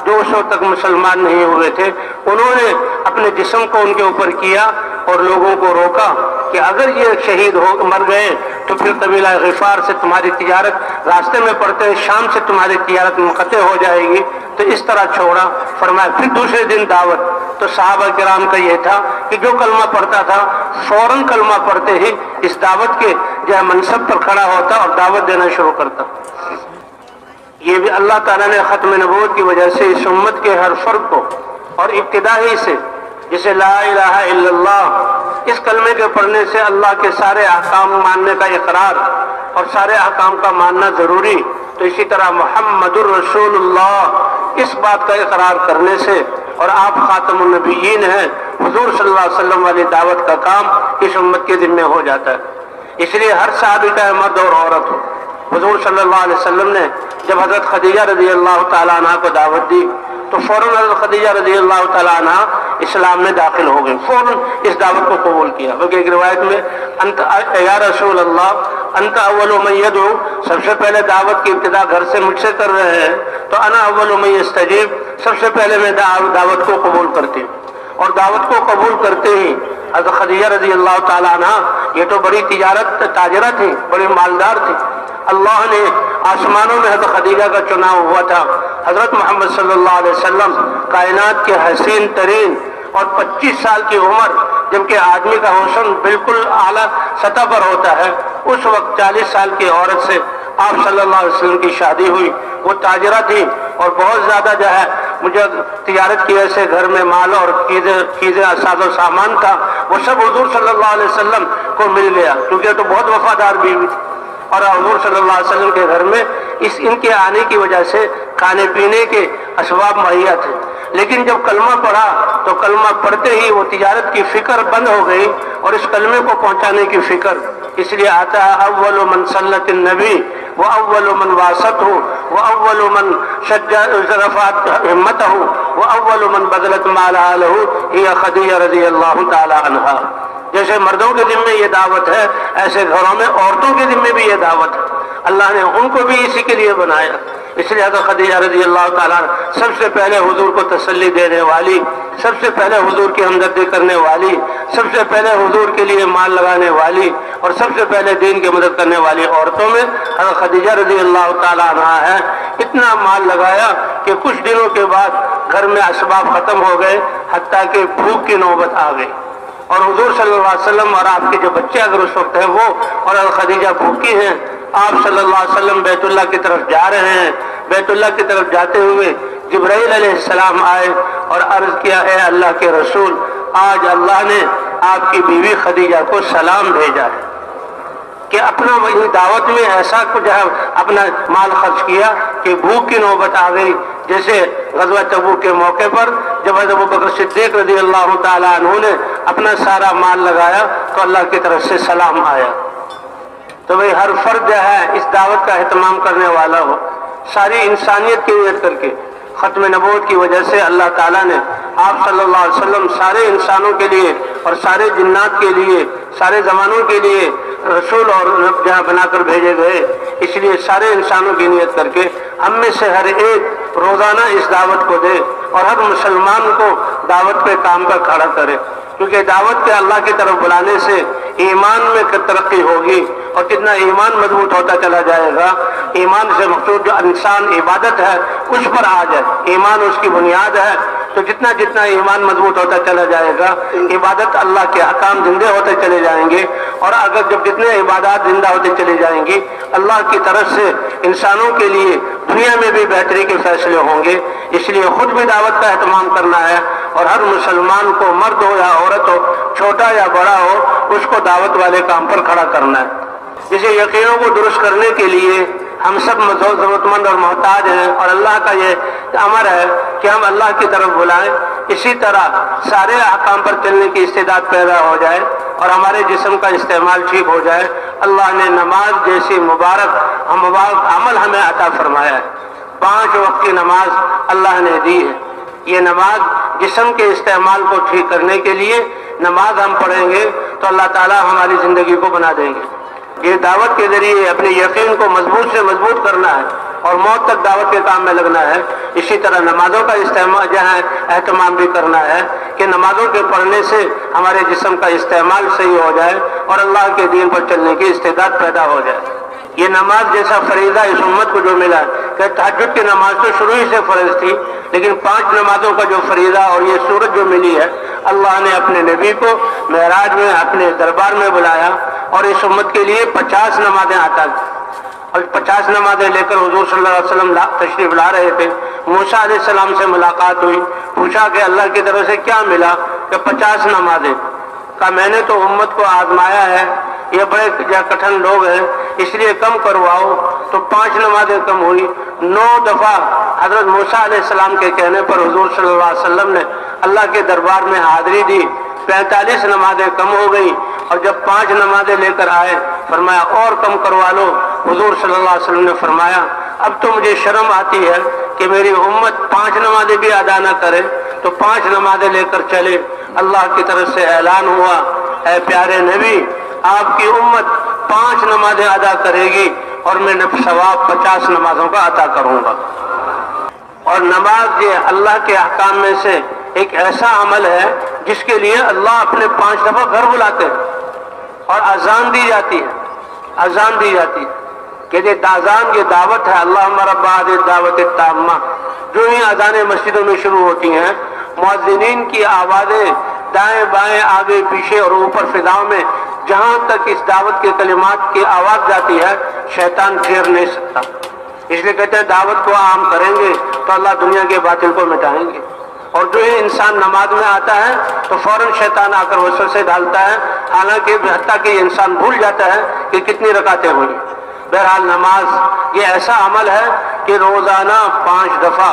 200 تک مسلمان نہیں ہوئے تھے، انہوں نے اپنے جسم کو ان کے اوپر کیا اور لوگوں کو روکا کہ اگر یہ شہید مر گئے تو پھر قبیلہ غفار سے تمہاری تجارت راستے میں پڑتے ہیں، شام سے تمہاری تجارت منقطع ہو جائے گی. تو اس طرح چھوڑا. فرمایا پھر دوسرے دن دعوت. تو صحابہ کرام کا یہ تھا کہ جو کلمہ پڑھتا تھا فوراً کلمہ پڑھتے ہی اس دعوت کے جو منصب پر کھڑا ہوتا اور دعوت دینا شروع کرتا. یہ بھی اللہ تعالیٰ نے ختم نبوت کی وجہ سے اس امت کے ہر فرد کو اور ابتدائی سے، جسے لا الہ الا اللہ، اس کلمے کے پڑھنے سے اللہ کے سارے احکام ماننے کا اقرار اور سارے احکام کا ماننا ضروری، تو اسی طرح محمد الرسول اللہ اس بات کا اقرار کرنے سے، اور آپ خاتم النبیین ہیں، حضور صلی اللہ علیہ وسلم والی دعوت کا کام اس امت کے ذمہ ہو جاتا ہے. اس لیے ہر صحابی کا مرد اور عورت ہو، حضور صلی اللہ علیہ وسلم نے جب حضرت خدیجہ رضی اللہ تعالیٰ عنہ کو دعوت دی تو فوراً حضرت خدیجہ رضی اللہ تعالیٰ عنہ اسلام میں داخل ہو گئے، فوراً اس دعوت کو قبول کیا. بلکہ ایک روایت میں انت یا رسول اللہ انت اول من یدعو، سب سے پہلے دعوت کی ابتدا گھر سے مجھ سے کر رہے ہیں تو انا اول من یستجیب، سب سے پہلے میں دعوت کو قبول کرتی ہوں. اور دعوت کو قبول کرتے ہی حضرت خدیجہ رضی اللہ تعالیٰ عنہ یہ تو بڑی تاجرہ تھی، بڑی مالدار تھی. اللہ نے آسمانوں میں حضرت خدیجہ کا چناؤ ہوا تھا. حضرت محمد صلی اللہ علیہ وسلم کائنات کے حسین ترین اور 25 سال کی عمر جبکہ آدمی کا حسن بالکل اعلیٰ سطح پر ہوتا ہے، اس وقت 40 سال کی عورت سے آپ صلی اللہ علیہ وسلم کی شادی ہوئی. وہ تاجرہ تھی اور بہت زیادہ جو ہے مجھے تجارت کی وجہ سے گھر میں مال اور چیزیں ساز و سامان تھا، وہ سب حضور صلی اللہ علیہ وسلم کو مل گیا کیونکہ تو بہت وفادار بیوی تھی. اور حضور صلی اللہ علیہ وسلم کے گھر میں ان کے آنے کی وجہ سے کھانے پینے کے اسباب مہیا تھے. لیکن جب کلمہ پڑھا تو کلمہ پڑھتے ہی وہ تجارت کی فکر بند ہو گئی اور اس کلمے کو پہنچانے کی فکر. اس لیے آتا ہے اول من صلت النبی و اول من واسط ہو و اول من رفعت ہمتہ و اول من بدلت مالہ لہ ہی خدیجہ رضی اللہ تعالی عنہا. جیسے مردوں کے ذمے یہ دعوت ہے ایسے گھروں میں عورتوں کے ذمے بھی یہ دعوت ہے. اللہ نے ان کو بھی اسی کے لیے بنایا. اس لیے حضرت خدیجہ رضی اللہ تعالیٰ سب سے پہلے حضور کو تسلی دینے والی، سب سے پہلے حضور کی ہمدردی کرنے والی، سب سے پہلے حضور کے لیے مال لگانے والی اور سب سے پہلے دین کی مدد کرنے والی عورتوں میں حضرت خدیجہ رضی اللہ تعالیٰ عنہ ہے. اتنا مال لگایا کہ کچھ دنوں کے بعد گھر میں اسباب ختم ہو گئے حتیٰ کہ بھوک کی نوبت آ گئی. اور حضور صلی اللہ علیہ وسلم اور آپ کے جو بچے اگر اس وقت ہیں وہ اور خدیجہ بھوکی ہیں. آپ صلی اللہ علیہ وسلم بیت اللہ کی طرف جا رہے ہیں. بیت اللہ کی طرف جاتے ہوئے جبرائیل علیہ السلام آئے اور عرض کیا اے اللہ کے رسول آج اللہ نے آپ کی بیوی خدیجہ کو سلام بھیجا ہے کہ اپنا وہی دعوت میں ایسا کچھ ہے اپنا مال خرچ کیا کہ بھوک کی نوبت آ گئی. جیسے غزوہ تبوک کے موقع پر جب حضرت ابوبکر صدیق رضی اللہ تعالیٰ عنہ نے اپنا سارا مال لگایا تو اللہ کی طرف سے سلام آیا. تو بھئی ہر فرد جو ہے اس دعوت کا اہتمام کرنے والا ہو، ساری انسانیت کی نیت کر کے. ختم نبوت کی وجہ سے اللہ تعالیٰ نے آپ صلی اللہ علیہ وسلم سارے انسانوں کے لیے اور سارے جنات کے لیے سارے زمانوں کے لیے رسول اور جہاں بنا کر بھیجے گئے. اس لیے سارے انسانوں کی نیت کر کے ہم میں سے ہر ایک روزانہ اس دعوت کو دے اور ہر مسلمان کو دعوت پہ کام پر کھڑا کرے. کیونکہ دعوت کے اللہ کی طرف بلانے سے ایمان میں ترقی ہوگی اور جتنا ایمان مضبوط ہوتا چلا جائے گا، ایمان سے مقصود جو انسان عبادت ہے اس پر آ جائے. ایمان اس کی بنیاد ہے تو جتنا جتنا ایمان مضبوط ہوتا چلا جائے گا عبادت اللہ کے احکام زندہ ہوتے چلے جائیں گے. اور اگر جب جتنے عبادات زندہ ہوتے چلے جائیں گی اللہ کی طرف سے انسانوں کے لیے دنیا میں بھی بہتری کے فیصلے ہوں گے. اس لیے خود بھی دعوت کا اہتمام کرنا ہے اور ہر مسلمان کو مرد ہو یا عورت ہو، چھوٹا یا بڑا ہو، اس کو دعوت والے کام پر کھڑا کرنا ہے. جسے یقینوں کو درست کرنے کے لیے ہم سب ضرورت مند اور محتاج ہیں اور اللہ کا یہ امر ہے کہ ہم اللہ کی طرف بلائیں. اسی طرح سارے احکام پر چلنے کی استعداد پیدا ہو جائے اور ہمارے جسم کا استعمال ٹھیک ہو جائے. اللہ نے نماز جیسی مبارک عمل ہمیں عطا فرمایا ہے. 5 وقت کی نماز اللہ نے دی ہے. یہ نماز جسم کے استعمال کو ٹھیک کرنے کے لیے نماز ہم پڑھیں گے تو اللہ تعالیٰ ہماری زندگی کو بنا دیں گے. یہ دعوت کے ذریعے اپنے یقین کو مضبوط سے مضبوط کرنا ہے اور موت تک دعوت کے کام میں لگنا ہے. اسی طرح نمازوں کا استعمال جہاں اہتمام بھی کرنا ہے کہ نمازوں کے پڑھنے سے ہمارے جسم کا استعمال صحیح ہو جائے اور اللہ کے دین پر چلنے کی استعداد پیدا ہو جائے. یہ نماز جیسا فریضہ اس امت کو جو ملا کہ تہجد کی نماز تو شروع ہی سے فرض تھی، لیکن 5 نمازوں کا جو فریضہ اور یہ سورت جو ملی ہے اللہ نے اپنے نبی کو معراج میں اپنے دربار میں بلایا اور اس امت کے لیے 50 نمازیں عطا کی. اور 50 نمازیں لے کر حضور صلی اللہ علیہ وسلم تشریف لا رہے تھے. موسیٰ علیہ السلام سے ملاقات ہوئی، پوچھا کہ اللہ کی طرف سے کیا ملا؟ کہ 50 نمازیں. کہا میں نے تو امت کو آزمایا ہے، یہ بڑے کٹھن لوگ ہیں اس لیے کم کرواؤ. تو 5 نمازیں کم ہوئی. 9 دفعہ حضرت موسیٰ علیہ السلام کے کہنے پر حضور صلی اللہ علیہ وسلم نے اللہ کے دربار میں حاضری دی. 45 نمازیں کم ہو گئی اور جب 5 نمازیں لے کر آئے فرمایا اور کم کروا لو. حضور صلی اللہ علیہ وسلم نے فرمایا اب تو مجھے شرم آتی ہے کہ میری امت 5 نمازیں بھی ادا نہ کرے تو 5 نمازیں لے کر چلے. اللہ کی طرف سے اعلان ہوا اے پیارے نبی آپ کی امت 5 نمازیں ادا کرے گی اور میں ثواب 50 نمازوں کا عطا کروں گا. اور نماز یہ اللہ کے احکام میں سے ایک ایسا عمل ہے جس کے لیے اللہ اپنے 5 دفعہ گھر بلاتے ہیں اور اذان دی جاتی ہے، اذان دی جاتی ہے کہ یہ اذان، یہ دعوت ہے، اللہم رب هذه الدعوت التامہ۔ جو ہی اذانیں مسجدوں میں شروع ہوتی ہیں، مؤذنین کی آوازیں دائیں بائیں آگے پیچھے اور اوپر فضاؤں میں جہاں تک اس دعوت کے کلمات کی آواز جاتی ہے شیطان پھیر نہیں سکتا۔ اس لیے کہتے ہیں دعوت کو عام کریں گے تو اللہ دنیا کے باطل کو مٹائیں گے۔ اور جو ہی انسان نماز میں آتا ہے تو فوراً شیطان آ کر وسوسے ڈالتا ہے، حالانکہ حتیٰ کہ انسان بھول جاتا ہے کہ کتنی رکعتیں ہوئی۔ بہرحال نماز یہ ایسا عمل ہے کہ روزانہ 5 دفعہ،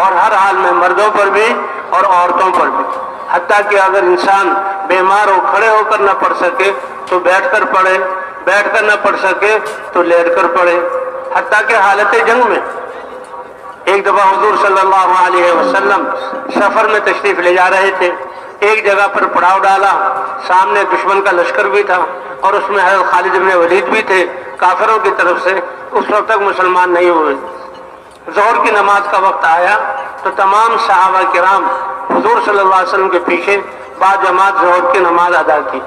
اور ہر حال میں مردوں پر بھی اور عورتوں پر بھی، حتیٰ کہ اگر انسان بیمار ہو، کھڑے ہو کر نہ پڑھ سکے تو بیٹھ کر پڑھے، بیٹھ کر نہ پڑھ سکے تو لیٹ کر پڑھے، حتیٰ کہ حالت جنگ میں۔ ایک دفعہ حضور صلی اللہ علیہ وسلم سفر میں تشریف لے جا رہے تھے، ایک جگہ پر پڑاؤ ڈالا، سامنے دشمن کا لشکر بھی تھا اور اس میں حضرت خالد بن ولید بھی تھے کافروں کی طرف سے، اس وقت تک مسلمان نہیں ہوئے۔ ظہر کی نماز کا وقت آیا تو تمام صحابہ کرام حضور صلی اللہ علیہ وسلم کے پیچھے با جماعت ظہر کی نماز ادا کی۔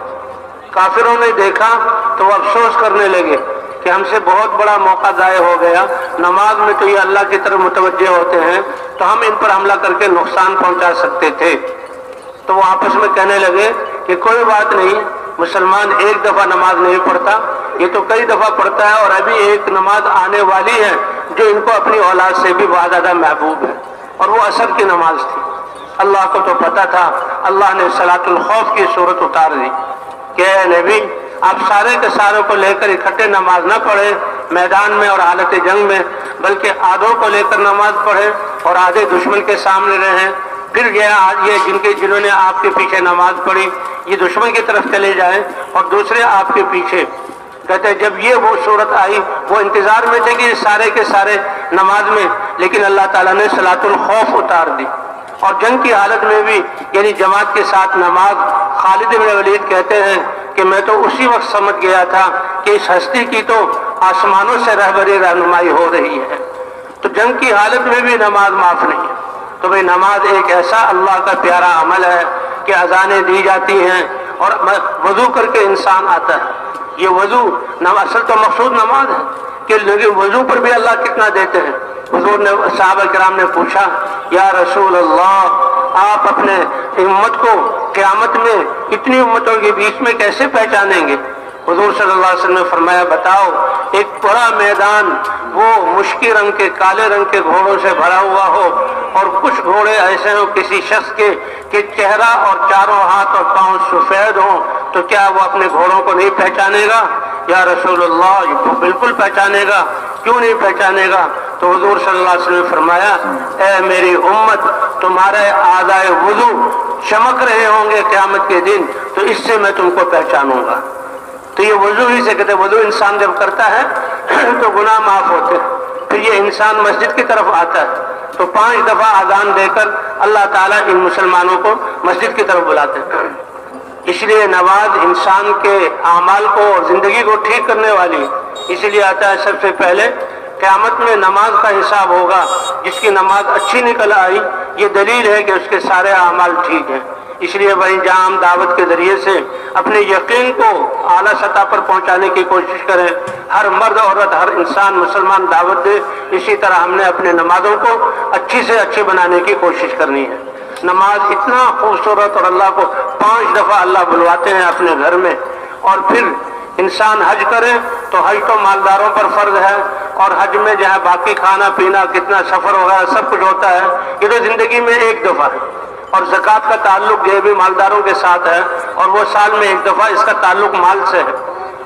کافروں نے دیکھا تو وہ افسوس کرنے لگے کہ ہم سے بہت بڑا موقع ضائع ہو گیا، نماز میں تو یہ اللہ کی طرف متوجہ ہوتے ہیں تو ہم ان پر حملہ کر کے نقصان پہنچا سکتے تھے۔ تو وہ آپس میں کہنے لگے کہ کوئی بات نہیں، مسلمان ایک دفعہ نماز نہیں پڑھتا، یہ تو کئی دفعہ پڑھتا ہے، اور ابھی ایک نماز آنے والی ہے جو ان کو اپنی اولاد سے بھی بہت زیادہ محبوب ہے، اور وہ عصر کی نماز تھی۔ اللہ کو تو پتہ تھا، اللہ نے صلاۃ الخوف کی صورت اتار دی کہ اے نبی آپ سارے کے سارے کو لے کر اکٹھے نماز نہ پڑھے میدان میں اور حالت جنگ میں، بلکہ آدھوں کو لے کر نماز پڑھے اور آدھے دشمن کے سامنے رہیں، پھر یہ جنہوں نے آپ کے پیچھے نماز پڑھی یہ دشمن کی طرف چلے جائیں اور دوسرے آپ کے پیچھے۔ کہتے ہیں جب یہ وہ صورت آئی وہ انتظار میں تھے کہ یہ سارے کے سارے نماز میں، لیکن اللہ تعالیٰ نے صلاۃ الخوف اتار دی، اور جنگ کی حالت میں بھی یعنی جماعت کے ساتھ نماز۔ خالد بن ولید کہتے ہیں کہ میں تو اسی وقت سمجھ گیا تھا کہ اس ہستی کی تو آسمانوں سے رہبری رہنمائی ہو رہی ہے، تو جنگ کی حالت میں بھی نماز معاف نہیں ہے۔ تو بھئی نماز ایک ایسا اللہ کا پیارا عمل ہے کہ اذانیں دی جاتی ہیں اور وضو کر کے انسان آتا ہے۔ یہ وضو اصل تو مقصود نماز ہے کہ لیکن وضو پر بھی اللہ کتنا دیتے ہیں۔ حضور نے صحابہ کرام نے پوچھا یا رسول اللہ آپ اپنے امت کو قیامت میں اتنی امتوں کے بیچ میں کیسے پہچانیں گے؟ حضور صلی اللہ علیہ وسلم نے فرمایا بتاؤ، ایک بڑا میدان وہ مشکی رنگ کے کالے رنگ کے گھوڑوں سے بھرا ہوا ہو اور کچھ گھوڑے ایسے ہوں کسی شخص کے کہ چہرہ اور چاروں ہاتھ اور پاؤں سفید ہوں، تو کیا وہ اپنے گھوڑوں کو نہیں پہچانے گا؟ یا رسول اللہ یہ بالکل پہچانے گا، کیوں نہیں پہچانے گا؟ تو حضور صلی اللہ علیہ وسلم نے فرمایا اے میری امت تمہارے اعضائے وضو چمک رہے ہوں گے قیامت کے دن، تو اس سے میں تم کو پہچانوں گا۔ تو یہ وضو ہی سے کہتے ہیں، وضو انسان جب کرتا ہے تو گناہ معاف ہوتے ہیں۔ پھر یہ انسان مسجد کی طرف آتا ہے تو 5 دفعہ اذان دے کر اللہ تعالیٰ ان مسلمانوں کو مسجد کی طرف بلاتے ہیں۔ اس لیے نماز انسان کے اعمال کو اور زندگی کو ٹھیک کرنے والی، اس لیے آتا ہے سب سے پہلے قیامت میں نماز کا حساب ہوگا، جس کی نماز اچھی نکل آئی یہ دلیل ہے کہ اس کے سارے اعمال ٹھیک ہیں۔ اس لیے بھائی جہاں ہم دعوت کے ذریعے سے اپنے یقین کو اعلیٰ سطح پر پہنچانے کی کوشش کریں، ہر مرد عورت ہر انسان مسلمان دعوت دے، اسی طرح ہم نے اپنے نمازوں کو اچھی سے اچھی بنانے کی کوشش کرنی ہے۔ نماز اتنا خوبصورت، اور اللہ کو 5 دفعہ اللہ بلواتے ہیں اپنے گھر میں، اور پھر انسان حج کرے تو حج تو مالداروں پر فرض ہے، اور حج میں جہاں باقی کھانا پینا کتنا سفر وغیرہ سب کچھ ہوتا ہے یہ تو زندگی میں ایک دفعہ ہے، اور زکوٰۃ کا تعلق یہ بھی مالداروں کے ساتھ ہے، اور وہ سال میں ایک دفعہ اس کا تعلق مال سے ہے۔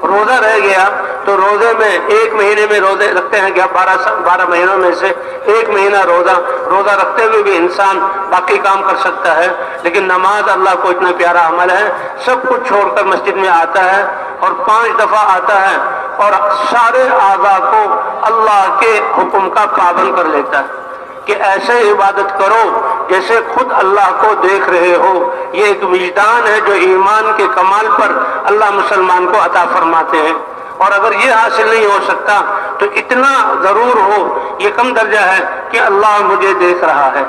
روزہ رہ گیا تو روزے میں ایک مہینے میں روزے رکھتے ہیں کہ 12 مہینوں میں سے ایک مہینہ روزہ رکھتے ہوئے بھی انسان باقی کام کر سکتا ہے، لیکن نماز اللہ کو اتنا پیارا عمل ہے، سب کچھ چھوڑ کر مسجد میں آتا ہے اور 5 دفعہ آتا ہے اور سارے اعضاء کو اللہ کے حکم کا پابند کر لیتا ہے کہ ایسے عبادت کرو جیسے خود اللہ کو دیکھ رہے ہو۔ یہ ایک وجدان ہے جو ایمان کے کمال پر اللہ مسلمان کو عطا فرماتے ہیں، اور اگر یہ حاصل نہیں ہو سکتا تو اتنا ضرور ہو، یہ کم درجہ ہے کہ اللہ مجھے دیکھ رہا ہے،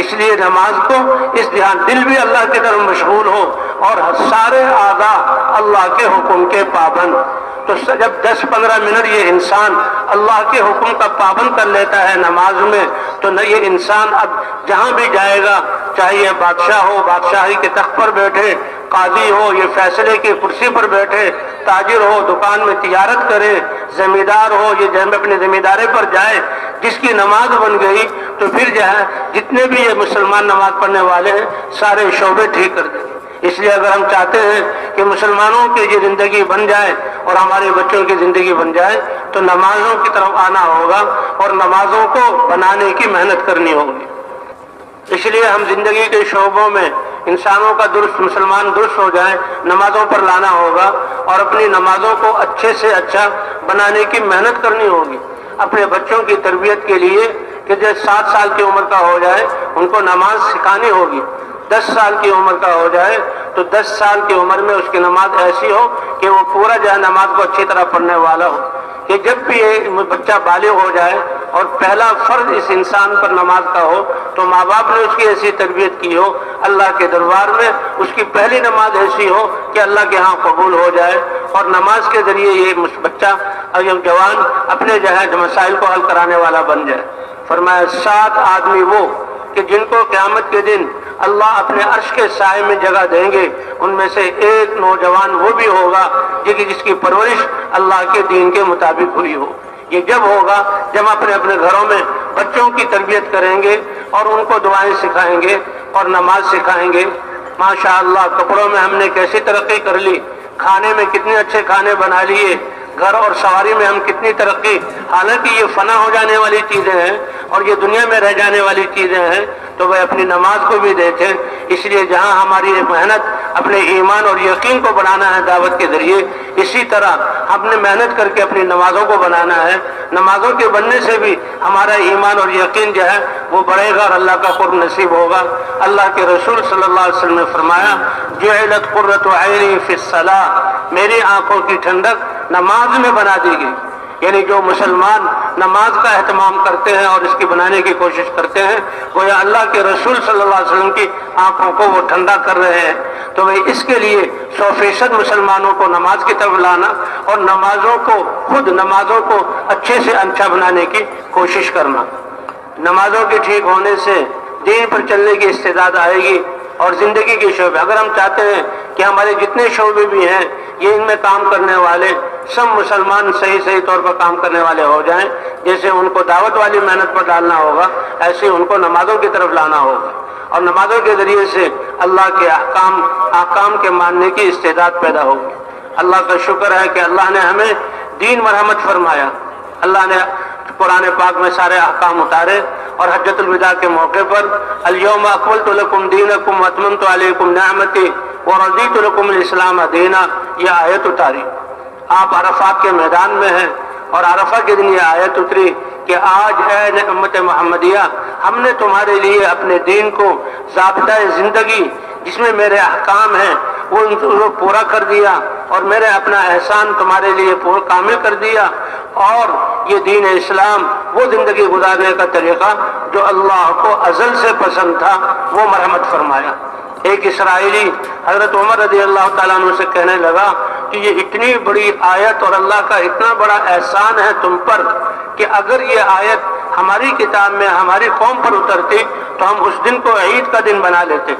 اس لیے نماز کو اس دھیان دل بھی اللہ کی طرف مشغول ہو اور سارے اعضاء اللہ کے حکم کے پابند. تو جب 10-15 منٹ یہ انسان اللہ کے حکم کا پابند کر لیتا ہے نماز میں، تو نہ یہ انسان اب جہاں بھی جائے گا، چاہے یہ بادشاہ ہو، بادشاہی کے تخت پر بیٹھے، قاضی ہو، یہ فیصلے کی کرسی پر بیٹھے، تاجر ہو، دکان میں تجارت کرے، زمیندار ہو، یہ جہاں اپنے زمیندارے پر جائے، جس کی نماز بن گئی تو پھر جو ہے جتنے بھی یہ مسلمان نماز پڑھنے والے ہیں سارے شعبے ٹھیک کر دیں. اس لیے اگر ہم چاہتے ہیں کہ مسلمانوں کی یہ زندگی بن جائے اور ہمارے بچوں کی زندگی بن جائے تو نمازوں کی طرف آنا ہوگا اور نمازوں کو بنانے کی محنت کرنی ہوگی. اس لیے ہم زندگی کے شعبوں میں انسانوں کا درست، مسلمان درست ہو جائے، نمازوں پر لانا ہوگا اور اپنی نمازوں کو اچھے سے اچھا بنانے کی محنت کرنی ہوگی. اپنے بچوں کی تربیت کے لیے کہ جب 7 سال کی عمر کا ہو جائے ان کو نماز سکھانی ہوگی. 10 سال کی عمر کا ہو جائے تو 10 سال کی عمر میں اس کی نماز ایسی ہو کہ وہ پورا جو ہے نماز کو اچھی طرح پڑھنے والا ہو. کہ جب بھی یہ بچہ بالغ ہو جائے اور پہلا فرض اس انسان پر نماز کا ہو تو ماں باپ نے اس کی ایسی تربیت کی ہو، اللہ کے دربار میں اس کی پہلی نماز ایسی ہو کہ اللہ کے ہاں قبول ہو جائے اور نماز کے ذریعے یہ بچہ اور یہ جوان اپنے جو ہے مسائل کو حل کرانے والا بن جائے. فرمایا 7 آدمی وہ کہ جن کو قیامت کے دن اللہ اپنے عرش کے سائے میں جگہ دیں گے، ان میں سے ایک نوجوان وہ بھی ہوگا جس کی پرورش اللہ کے دین کے مطابق ہوئی ہو. یہ جب ہوگا جب ہم اپنے گھروں میں بچوں کی تربیت کریں گے اور ان کو دعائیں سکھائیں گے اور نماز سکھائیں گے. ماشاءاللہ کپڑوں میں ہم نے کیسی ترقی کر لی، کھانے میں کتنے اچھے کھانے بنا لیے، گھر اور سواری میں ہم کتنی ترقی. حالانکہ یہ فنا ہو جانے والی چیزیں ہیں اور یہ دنیا میں رہ جانے والی چیزیں ہیں، تو وہ اپنی نماز کو بھی دیکھیں. اس لیے جہاں ہماری محنت اپنے ایمان اور یقین کو بنانا ہے دعوت کے ذریعے، اسی طرح ہم نے محنت کر کے اپنی نمازوں کو بنانا ہے. نمازوں کے بننے سے بھی ہمارا ایمان اور یقین جو ہے وہ بڑھے گا اور اللہ کا قرب نصیب ہوگا. اللہ کے رسول صلی اللہ علیہ وسلم نے فرمایا جعلت قرۃ عینی فی الصلاۃ، میری آنکھوں کی ٹھنڈک نماز میں بنا دی گئی. یعنی جو مسلمان نماز کا اہتمام کرتے ہیں اور اس کی بنانے کی کوشش کرتے ہیں گویا اللہ کے رسول صلی اللہ علیہ وسلم کی آنکھوں کو وہ ٹھنڈا کر رہے ہیں. تو وہ اس کے لیے 100% مسلمانوں کو نماز کی طرف لانا اور نمازوں کو اچھے سے اچھا بنانے کی کوشش کرنا. نمازوں کے ٹھیک ہونے سے دین پر چلنے کی استعداد آئے گی اور زندگی کے شعبے. اگر ہم چاہتے ہیں کہ ہمارے جتنے شعبے بھی ہیں یہ ان میں کام کرنے والے سب مسلمان صحیح طور پر کام کرنے والے ہو جائیں، جیسے ان کو دعوت والی محنت پر ڈالنا ہوگا ایسے ان کو نمازوں کی طرف لانا ہوگا اور نمازوں کے ذریعے سے اللہ کے احکام کے ماننے کی استعداد پیدا ہوگی. اللہ کا شکر ہے کہ اللہ نے ہمیں دین مرحمت فرمایا. اللہ نے قرآن پاک میں سارے احکام اتارے اور حجۃ الوداع کے موقع پر الیوم اکملت لکم دینکم واتممت علیکم نعمتی ورضیت لکم الاسلام دینا، یہ آیت اتاری. آپ عرفات کے میدان میں ہیں اور عرفہ کے دن یہ آیت اتری کہ آج اے امت محمدیہ ہم نے تمہارے لیے اپنے دین کو ضابطۂ زندگی جس میں میرے احکام ہیں وہ پورا کر دیا اور میرے اپنا احسان تمہارے لیے کامل کر دیا. اور یہ دین اسلام وہ زندگی گزارنے کا طریقہ جو اللہ کو ازل سے پسند تھا وہ مرحمت فرمایا. ایک اسرائیلی حضرت عمر رضی اللہ تعالیٰ عنہ سے کہنے لگا کہ یہ اتنی بڑی آیت اور اللہ کا اتنا بڑا احسان ہے تم پر کہ اگر یہ آیت ہماری کتاب میں ہماری قوم پر اترتی تو ہم اس دن کو عید کا دن بنا لیتے.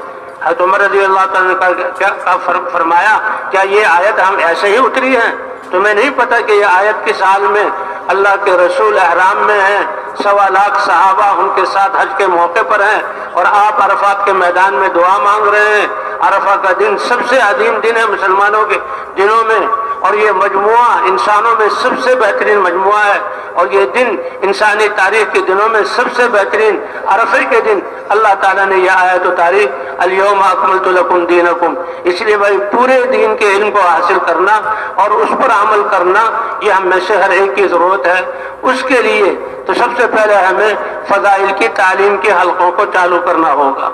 حضرت عمر رضی اللہ تعالیٰ نے کیا فرمایا کیا یہ آیت ہم ایسے ہی اتری ہے؟ تمہیں نہیں پتا کہ یہ آیت کس حال میں اللہ کے رسول احرام میں ہیں، 1.25 لاکھ صحابہ ان کے ساتھ حج کے موقع پر ہیں اور آپ عرفات کے میدان میں دعا مانگ رہے ہیں. عرفہ کا دن سب سے عظیم دن ہے مسلمانوں کے دنوں میں اور یہ مجموعہ انسانوں میں سب سے بہترین مجموعہ ہے اور یہ دن انسانی تاریخ کے دنوں میں سب سے بہترین عرفے کے دن اللہ تعالیٰ نے یہ آیت اتاری الیوم اکملت لکم دینکم. اس لیے بھائی پورے دین کے علم کو حاصل کرنا اور اس پر عمل کرنا یہ ہم میں سے ہر ایک کی ضرورت ہے. اس کے لیے تو سب سے پہلے ہمیں فضائل کی تعلیم کے حلقوں کو چالو کرنا ہوگا.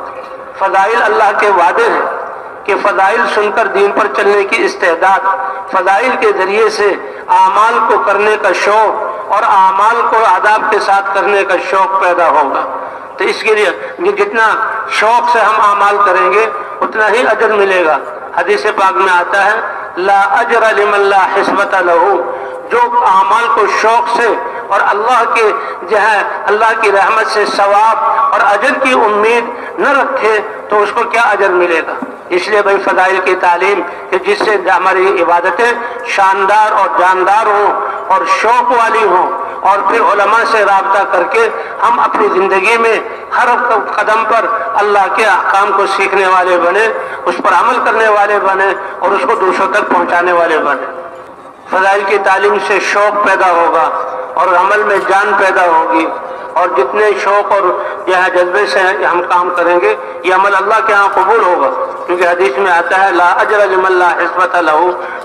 فضائل اللہ کے وعدے ہیں کہ فضائل سن کر دین پر چلنے کی استعداد، فضائل کے ذریعے سے اعمال کو کرنے کا شوق اور اعمال کو آداب کے ساتھ کرنے کا شوق پیدا ہوگا. تو اس کے لیے جتنا شوق سے ہم اعمال کریں گے اتنا ہی اجر ملے گا۔ حدیث پاک میں آتا ہے لا اجر لمن لا حسبۃ لہ، جو اعمال کو شوق سے اور اللہ کے جو ہے اللہ کی رحمت سے ثواب اور اجر کی امید نہ رکھے تو اس کو کیا اجر ملے گا۔ اس لیے بھائی فضائل کی تعلیم کہ جس سے ہماری عبادتیں شاندار اور جاندار ہوں اور شوق والی ہوں، اور پھر علماء سے رابطہ کر کے ہم اپنی زندگی میں ہر قدم پر اللہ کے احکام کو سیکھنے والے بنے، اس پر عمل کرنے والے بنے اور اس کو دوسروں تک پہنچانے والے بنے۔ فضائل کی تعلیم سے شوق پیدا ہوگا اور عمل میں جان پیدا ہوگی، اور جتنے شوق اور جذبے سے ہم کام کریں گے یہ عمل اللہ کے ہاں قبول ہوگا، کیونکہ حدیث میں آتا ہے لا اجر لمن لا حسبۃ لہ،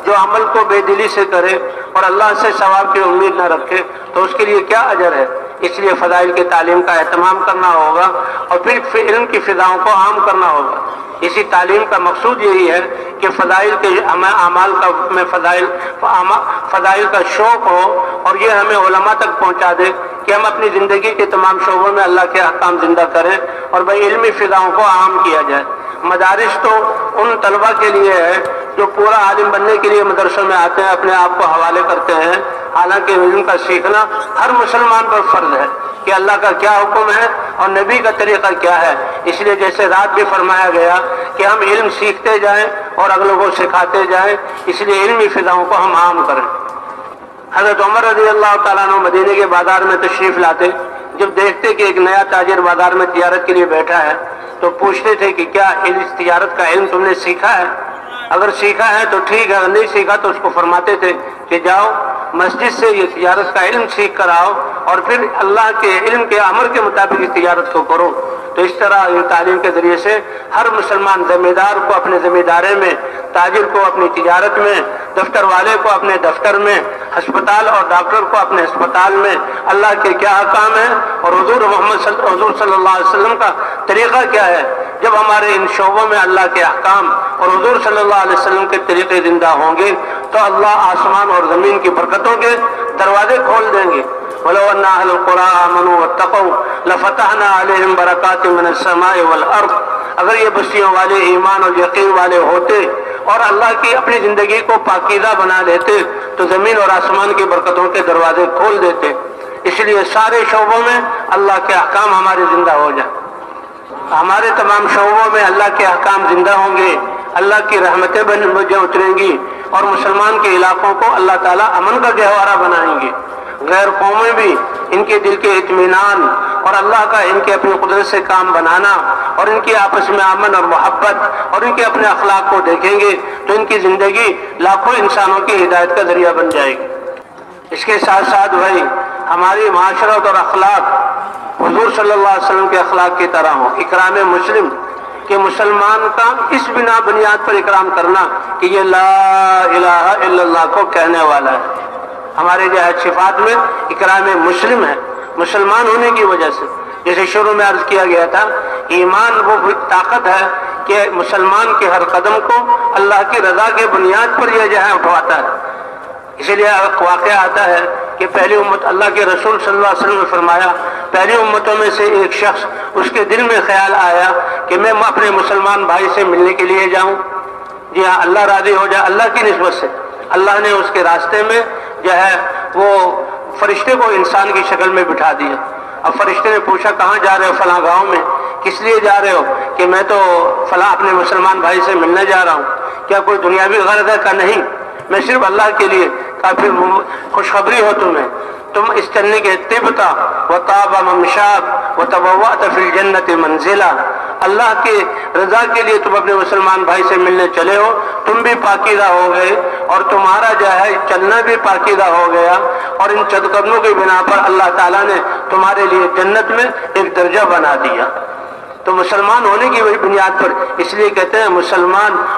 جو عمل کو بے دلی سے کرے اور اللہ سے ثواب کی امید نہ رکھے تو اس کے لیے کیا اجر ہے۔ اس لیے فضائل کی تعلیم کا اہتمام کرنا ہوگا اور پھر علم کی فضاؤں کو عام کرنا ہوگا۔ اسی تعلیم کا مقصود یہی ہے کہ فضائل کے اعمال کا میں فضائل کا شوق ہو اور یہ ہمیں علماء تک پہنچا دے کہ ہم اپنی زندگی کے تمام شعبوں میں اللہ کے احکام زندہ کریں اور بھائی علمی فضاؤں کو عام کیا جائے۔ مدارس تو ان طلبہ کے لیے ہے جو پورا عالم بننے کے لیے مدرسوں میں آتے ہیں، اپنے آپ کو حوالے کرتے ہیں، حالانکہ علم کا سیکھنا ہر مسلمان پر فرض ہے کہ اللہ کا کیا حکم ہے اور نبی کا طریقہ کیا ہے۔ اس لیے جیسے رات بھی فرمایا گیا کہ ہم علم سیکھتے جائیں اور اگلوں کو سکھاتے جائیں، اس لیے علمی فضاؤں کو ہم عام کریں۔ حضرت عمر رضی اللہ تعالیٰ عنہ مدینے کے بازار میں تشریف لاتے، جب دیکھتے کہ ایک نیا تاجر بازار میں تجارت کے لیے بیٹھا ہے تو پوچھتے تھے کہ کیا اس تجارت کا علم تم نے سیکھا ہے؟ اگر سیکھا ہے تو ٹھیک ہے، اگر نہیں سیکھا تو اس کو فرماتے تھے کہ جاؤ مسجد سے یہ تجارت کا علم سیکھ کر آؤ اور پھر اللہ کے علم کے امر کے مطابق اس تجارت کو کرو۔ تو اس طرح یہ تعلیم کے ذریعے سے ہر مسلمان ذمہ دار کو اپنے ذمہ دارے میں، تاجر کو اپنی تجارت میں، دفتر والے کو اپنے دفتر میں، ہسپتال اور ڈاکٹر کو اپنے ہسپتال میں اللہ کے کیا احکام ہیں اور حضور صلی اللہ علیہ وسلم کا طریقہ کیا ہے۔ جب ہمارے ان شعبوں میں اللہ کے احکام اور حضور صلی اللہ علیہ وسلم کے طریقے زندہ ہوں گے تو اللہ آسمان اور زمین کی برکتوں کے دروازے کھول دیں گے۔ وَلَوْ أَنَّ أَهْلَ الْقُرَىٰ آمَنُوا وَاتَّقَوْا لَفَتَحْنَا عَلَيْهِمْ بَرَكَاتٍ مِّنَ السَّمَاءِ وَالْأَرْضِ، اگر یہ بستیوں والے ایمان اور یقین والے ہوتے اور اللہ کی اپنی زندگی کو پاکیزہ بنا لیتے تو زمین اور آسمان کی برکتوں کے دروازے کھول دیتے۔ اس لیے سارے شعبوں میں اللہ کے احکام ہمارے زندہ ہو جائیں، ہمارے تمام شعبوں میں اللہ کے احکام زندہ ہوں گے، اللہ کی رحمتیں جو اتریں گی اور مسلمان کے علاقوں کو اللہ تعالیٰ امن کا گہوارہ بنائیں گے۔ غیر قومیں بھی ان کے دل کے اطمینان اور اللہ کا ان کے اپنی قدرت سے کام بنانا اور ان کی آپس میں امن اور محبت اور ان کے اپنے اخلاق کو دیکھیں گے تو ان کی زندگی لاکھوں انسانوں کی ہدایت کا ذریعہ بن جائے گی۔ اس کے ساتھ ساتھ بھائی ہماری معاشرت اور اخلاق حضور صلی اللہ علیہ وسلم کے اخلاق کی طرح ہو، اکرام مسلم، کہ مسلمان کا اس بنیاد پر اکرام کرنا کہ یہ لا الہ الا اللہ کو کہنے والا ہے۔ ہمارے جو صفات میں اکرام مسلم ہے، مسلمان ہونے کی وجہ سے، جیسے شروع میں عرض کیا گیا تھا، ایمان وہ طاقت ہے کہ مسلمان کے ہر قدم کو اللہ کی رضا کے بنیاد پر یہ جو ہے اٹھواتا ہے۔ اسی لیے واقعہ آتا ہے کہ پہلی امت، اللہ کے رسول صلی اللہ علیہ وسلم نے فرمایا، پہلی امتوں میں سے ایک شخص اس کے دل میں خیال آیا کہ میں اپنے مسلمان بھائی سے ملنے کے لیے جاؤں، جی ہاں اللہ راضی ہو جائے، اللہ کی نسبت سے اللہ نے اس کے راستے میں جو ہے وہ فرشتے کو انسان کی شکل میں بٹھا دیا۔ اب فرشتے نے پوچھا کہاں جا رہے ہو؟ فلاں گاؤں میں۔ کس لیے جا رہے ہو؟ کہ میں تو فلاں اپنے مسلمان بھائی سے ملنے جا رہا ہوں۔ کیا کوئی دنیاوی غرض ہے؟ کہ نہیں، میں صرف اللہ کے لیے۔ کافی خوشخبری ہو تمہیں، تم اس چلنے کے طبتا وطاب ممشاک وتبوأت فی الجنت منزلا، اللہ کے رضا کے لیے تم اپنے مسلمان بھائی سے ملنے چلے ہو، تم بھی پاکیزہ ہو گئے اور تمہارا جو ہے چلنا بھی پاکیزہ ہو گیا، اور ان چند قدموں کی بنا پر اللہ تعالیٰ نے تمہارے لیے جنت میں ایک درجہ بنا دیا۔ تو مسلمان ہونے کی وہی بنیاد پر، اس لیے کہتے ہیں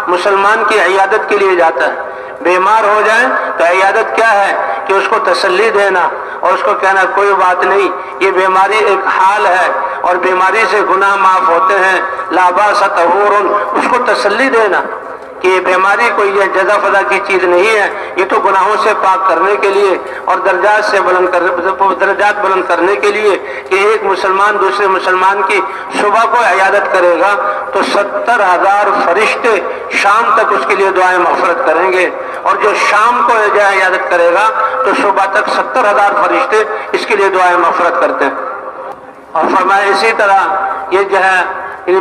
مسلمان کی عیادت کے لیے جاتا ہے۔ بیمار ہو جائے تو عیادت کیا ہے کہ اس کو تسلی دینا اور اس کو کہنا کوئی بات نہیں، یہ بیماری ایک حال ہے اور بیماری سے گناہ معاف ہوتے ہیں، لا باس طہور، اس کو تسلی دینا۔ کہ یہ بیماری کوئی یہ جزا فضا کی چیز نہیں ہے، یہ تو گناہوں سے پاک کرنے کے لیے اور درجات بلند کرنے کے لیے کہ ایک مسلمان دوسرے مسلمان کی صبح کو عیادت کرے گا تو 70,000 فرشتے شام تک اس کے لیے دعائیں مغفرت کریں گے، اور جو شام کو عیادت کرے گا تو صبح تک 70,000 فرشتے اس کے لیے دعائیں مغفرت کرتے ہیں۔ اور فرمایا اسی طرح یہ جو ہے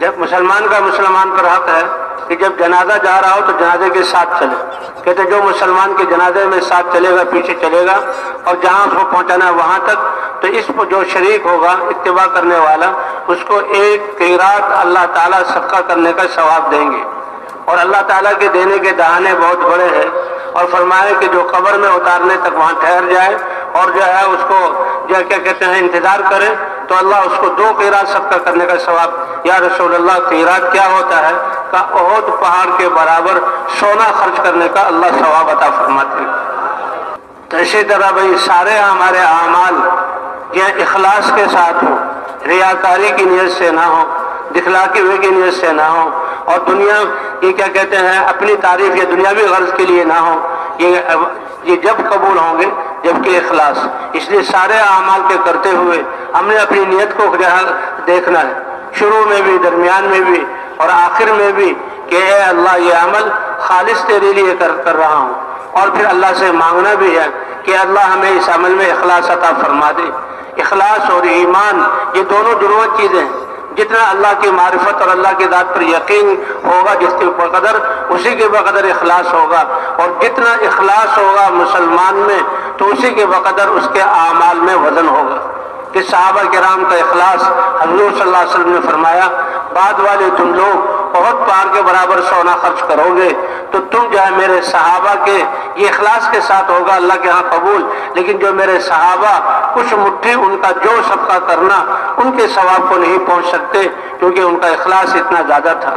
جب مسلمان کا مسلمان پر حق ہے کہ جب جنازہ جا رہا ہو تو جنازے کے ساتھ چلے، کہتے جو مسلمان کے جنازے میں ساتھ چلے گا پیچھے چلے گا اور جہاں اس کو پہنچانا ہے وہاں تک، تو اس کو جو شریک ہوگا اتباع کرنے والا اس کو 1 قیراط اللہ تعالیٰ صدقہ کرنے کا ثواب دیں گے، اور اللہ تعالیٰ کے دینے کے دہانے بہت بڑے ہیں، اور فرمائے کہ جو قبر میں اتارنے تک وہاں ٹھہر جائے اور جو ہے اس کو جو کیا کہتے ہیں انتظار کرے تو اللہ اس کو 2 قیراط صدقہ کرنے کا ثواب۔ یا رسول اللہ قیراط کیا ہوتا ہے؟ کہ احد پہاڑ کے برابر سونا خرچ کرنے کا اللہ ثواب عطا فرماتے ہیں۔ تو اسی طرح بھائی سارے ہمارے اعمال یہ اخلاص کے ساتھ ہوں، ریاکاری کی نیت سے نہ ہو، دکھلا کے ہوئے کی نیت سے نہ ہو، اور دنیا یہ کیا کہتے ہیں اپنی تعریف یا دنیاوی غرض کے لیے نہ ہو، یہ جب قبول ہوں گے جبکہ اخلاص۔ اس لیے سارے اعمال کے کرتے ہوئے ہم نے اپنی نیت کو دیکھنا ہے، شروع میں بھی، درمیان میں بھی اور آخر میں بھی، کہ اے اللہ یہ عمل خالص تیرے لیے کر رہا ہوں، اور پھر اللہ سے مانگنا بھی ہے کہ اللہ ہمیں اس عمل میں اخلاص عطا فرما دے۔ اخلاص اور ایمان یہ دونوں ضرورت چیزیں ہیں، جتنا اللہ کی معرفت اور اللہ کی ذات پر یقین ہوگا جس کے بقدر اسی کے بقدر اخلاص ہوگا، اور جتنا اخلاص ہوگا مسلمان میں تو اسی کے بقدر اس کے اعمال میں وزن ہوگا۔ کہ صحابہ کرام کا اخلاص حضور صلی اللہ علیہ وسلم نے فرمایا بعد والے تم لوگ احد پہاڑ کے برابر سونا خرچ کرو گے تو تم جو ہے میرے صحابہ کے یہ اخلاص کے ساتھ ہوگا اللہ کے ہاں قبول، لیکن جو میرے صحابہ کچھ مٹھی ان کا جو صدقہ کرنا ان کے ثواب کو نہیں پہنچ سکتے کیونکہ ان کا اخلاص اتنا زیادہ تھا۔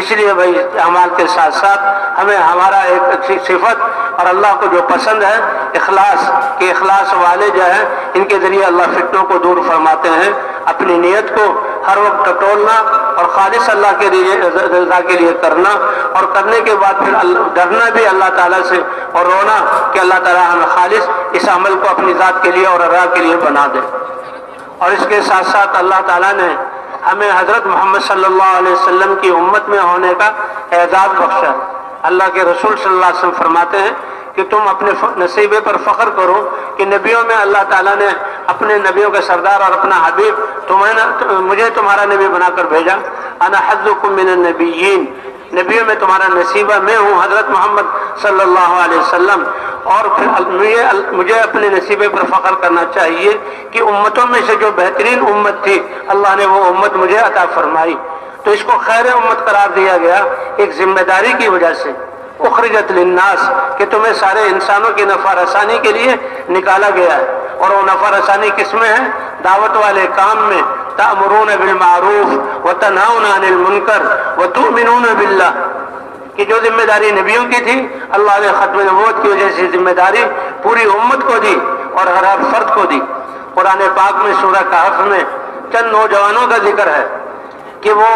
اس لیے بھائی اعمال کے ساتھ ساتھ ہمیں ہمارا ایک اچھی صفت اور اللہ کو جو پسند ہے اخلاص، کہ اخلاص والے جو ہیں ان کے ذریعے اللہ فتنوں کو دور فرماتے ہیں، اپنی نیت کو ہر وقت ٹٹولنا اور خالص اللہ کے لیے رضا کے لیے کرنا، اور کرنے کے بعد پھر ڈرنا بھی اللہ تعالیٰ سے اور رونا کہ اللہ تعالیٰ ہمیں خالص اس عمل کو اپنی ذات کے لیے اور رضا کے لیے بنا دے۔ اور اس کے ساتھ ساتھ اللہ تعالیٰ نے ہمیں حضرت محمد صلی اللہ علیہ وسلم کی امت میں ہونے کا اعزاز بخشا۔ اللہ کے رسول صلی اللہ علیہ وسلم فرماتے ہیں کہ تم اپنے نصیبے پر فخر کرو کہ نبیوں میں اللہ تعالیٰ نے اپنے نبیوں کے سردار اور اپنا حبیب مجھے تمہارا نبی بنا کر بھیجا۔ انا حظکم من النبیین، نبیوں میں تمہارا نصیبہ میں ہوں حضرت محمد صلی اللہ علیہ وسلم، اور پھر مجھے اپنے نصیبے پر فخر کرنا چاہیے کہ امتوں میں سے جو بہترین امت تھی اللہ نے وہ امت مجھے عطا فرمائی۔ تو اس کو خیر امت قرار دیا گیا ایک ذمہ داری کی وجہ سے، اخرجت للناس، کہ تمہیں سارے انسانوں کی نفع رسانی کے لیے نکالا گیا ہے، اور وہ نفع رسانی کس میں ہے؟ دعوت والے کام میں، تأمرون بالمعروف وتنہون عن المنکر وتؤمنون باللہ، کہ جو ذمہ داری نبیوں کی تھی اللہ نے ختم نبوت کی وجہ سے ذمہ داری پوری امت کو دی اور ہر فرد کو دی۔ قرآن پاک میں سورہ کہف میں چند نوجوانوں کا ذکر ہے کہ وہ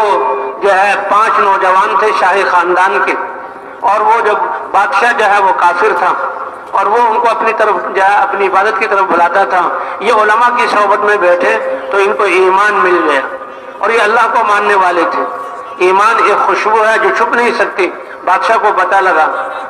جو ہے 5 نوجوان تھے شاہی خاندان کے، اور وہ جب بادشاہ جو ہے وہ کافر تھا اور وہ ان کو اپنی طرف جو ہے اپنی عبادت کی طرف بلاتا تھا، یہ علماء کی صحبت میں بیٹھے تو ان کو ایمان مل گیا، اور یہ اللہ کو ماننے والے تھے۔ ایمان ایک خوشبو ہے جو چھپ نہیں سکتی، بادشاہ کو پتہ لگا،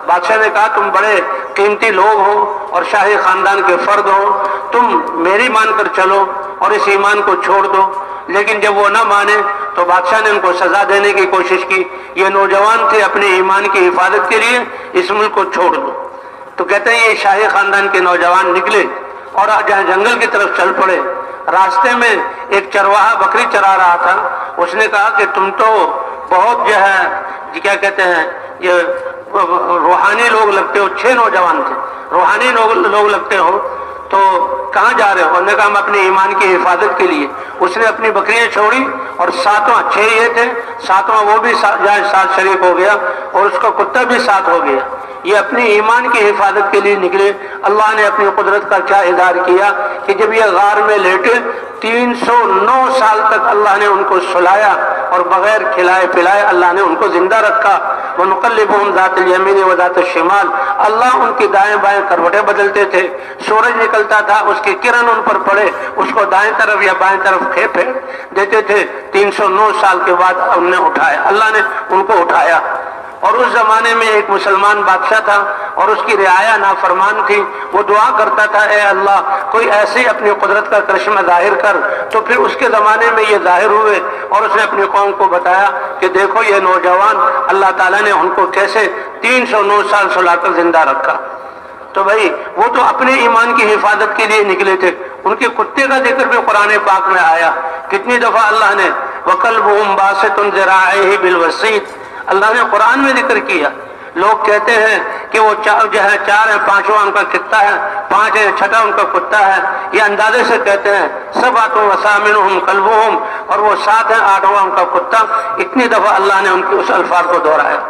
بادشاہ نے کہا تم بڑے قیمتی لوگ ہو اور شاہی خاندان کے فرد ہو، تم میری مان کر چلو اور اس ایمان کو چھوڑ دو۔ لیکن جب وہ نہ مانے تو بادشاہ نے ان کو سزا دینے کی کوشش کی، یہ نوجوان تھے اپنے ایمان کی حفاظت کے لیے اس ملک کو چھوڑ دو۔ تو کہتے ہیں یہ شاہی خاندان کے نوجوان نکلے اور جہاں جنگل کی طرف چل پڑے، راستے میں ایک چرواہا بکری چرا رہا تھا، اس نے کہا کہ تم تو بہت جو ہے کیا کہتے ہیں یہ روحانی لوگ لگتے ہو، 6 نوجوان تھے، روحانی لوگ لگتے ہو، تو کہاں جا رہے ہو؟ انہوں نے کہا ہم اپنے ایمان کی حفاظت کے لیے۔ اس نے اپنی بکریاں چھوڑی اور 6 یہ تھے، 7واں وہ بھی ساتھ شریک ہو گیا اور اس کا کتا بھی ساتھ ہو گیا۔ یہ اپنی ایمان کی حفاظت کے لیے نکلے۔ اللہ نے اپنی قدرت کا کیا اظہار کیا کہ جب یہ غار میں لیٹے 309 سال تک اللہ نے ان کو سلایا اور بغیر کھلائے پلائے اللہ نے ان کو زندہ رکھا۔ وَنُقَلِّبُهُمْ ذَاتَ الْيَمِينِ وَذَاتَ الشِّمَالِ، اللہ ان کی دائیں بائیں کروٹیں بدلتے تھے۔ سورج نکلتا تھا، اس کی کرن ان پر پڑے، اس کو دائیں طرف یا بائیں طرف پھیر دیتے تھے۔ 309 سال کے بعد ہم نے اٹھایا، اللہ نے ان کو اٹھایا۔ اور اس زمانے میں ایک مسلمان بادشاہ تھا اور اس کی رعایا نافرمان تھی۔ وہ دعا کرتا تھا، اے اللہ کوئی ایسے اپنی قدرت کا کرشمہ ظاہر کر۔ تو پھر اس کے زمانے میں یہ ظاہر ہوئے اور اس نے اپنی قوم کو بتایا کہ دیکھو یہ نوجوان اللہ تعالیٰ نے ان کو کیسے 309 سال سلا کر زندہ رکھا۔ تو بھائی وہ تو اپنے ایمان کی حفاظت کے لیے نکلے تھے۔ ان کے کتے کا ذکر بھی قرآن پاک میں آیا، کتنی دفعہ اللہ نے وَقَلْبُهُمْ بَاسِطٌ ذِرَاعَيْهِ بِالْوَسِيطِ، اللہ نے قرآن میں ذکر کیا۔ لوگ کہتے ہیں کہ وہ جو ہے 4 ہیں، 5واں ان کا کتا ہے، 5 ہے 6واں ان کا کتا ہے، یہ اندازے سے کہتے ہیں۔ سبعۃ وثامنہم کلبہم، اور وہ 7 ہیں 8واں ان کا کتا۔ اتنی دفعہ اللہ نے ان کے اس الفاظ کو دہرایا۔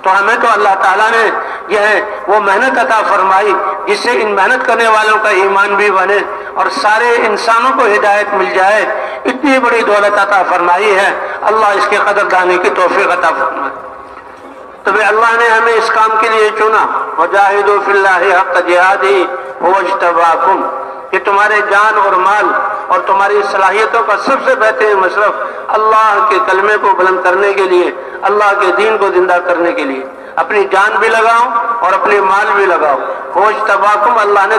تو ہمیں تو اللہ تعالیٰ نے یہ ہے وہ محنت عطا فرمائی جس سے ان محنت کرنے والوں کا ایمان بھی بنے اور سارے انسانوں کو ہدایت مل جائے۔ اتنی بڑی دولت عطا فرمائی ہے، اللہ اس کے قدر دانے کی توفیق عطا فرمائے۔ تو اللہ نے ہمیں اس کام کے لیے چنا، وَجَاهِدُوا فِي اللَّهِ حَقَّ جِهَادِهِ هُوَ اجْتَبَاكُمْ، کہ تمہارے جان اور مال اور تمہاری صلاحیتوں کا سب سے بہترین مصرف اللہ کے کلمے کو بلند کرنے کے لیے، اللہ کے دین کو زندہ کرنے کے لیے اپنی جان بھی لگاؤ اور اپنے مال بھی لگاؤ۔ هُوَ اجْتَبَاكُمْ، اللہ نے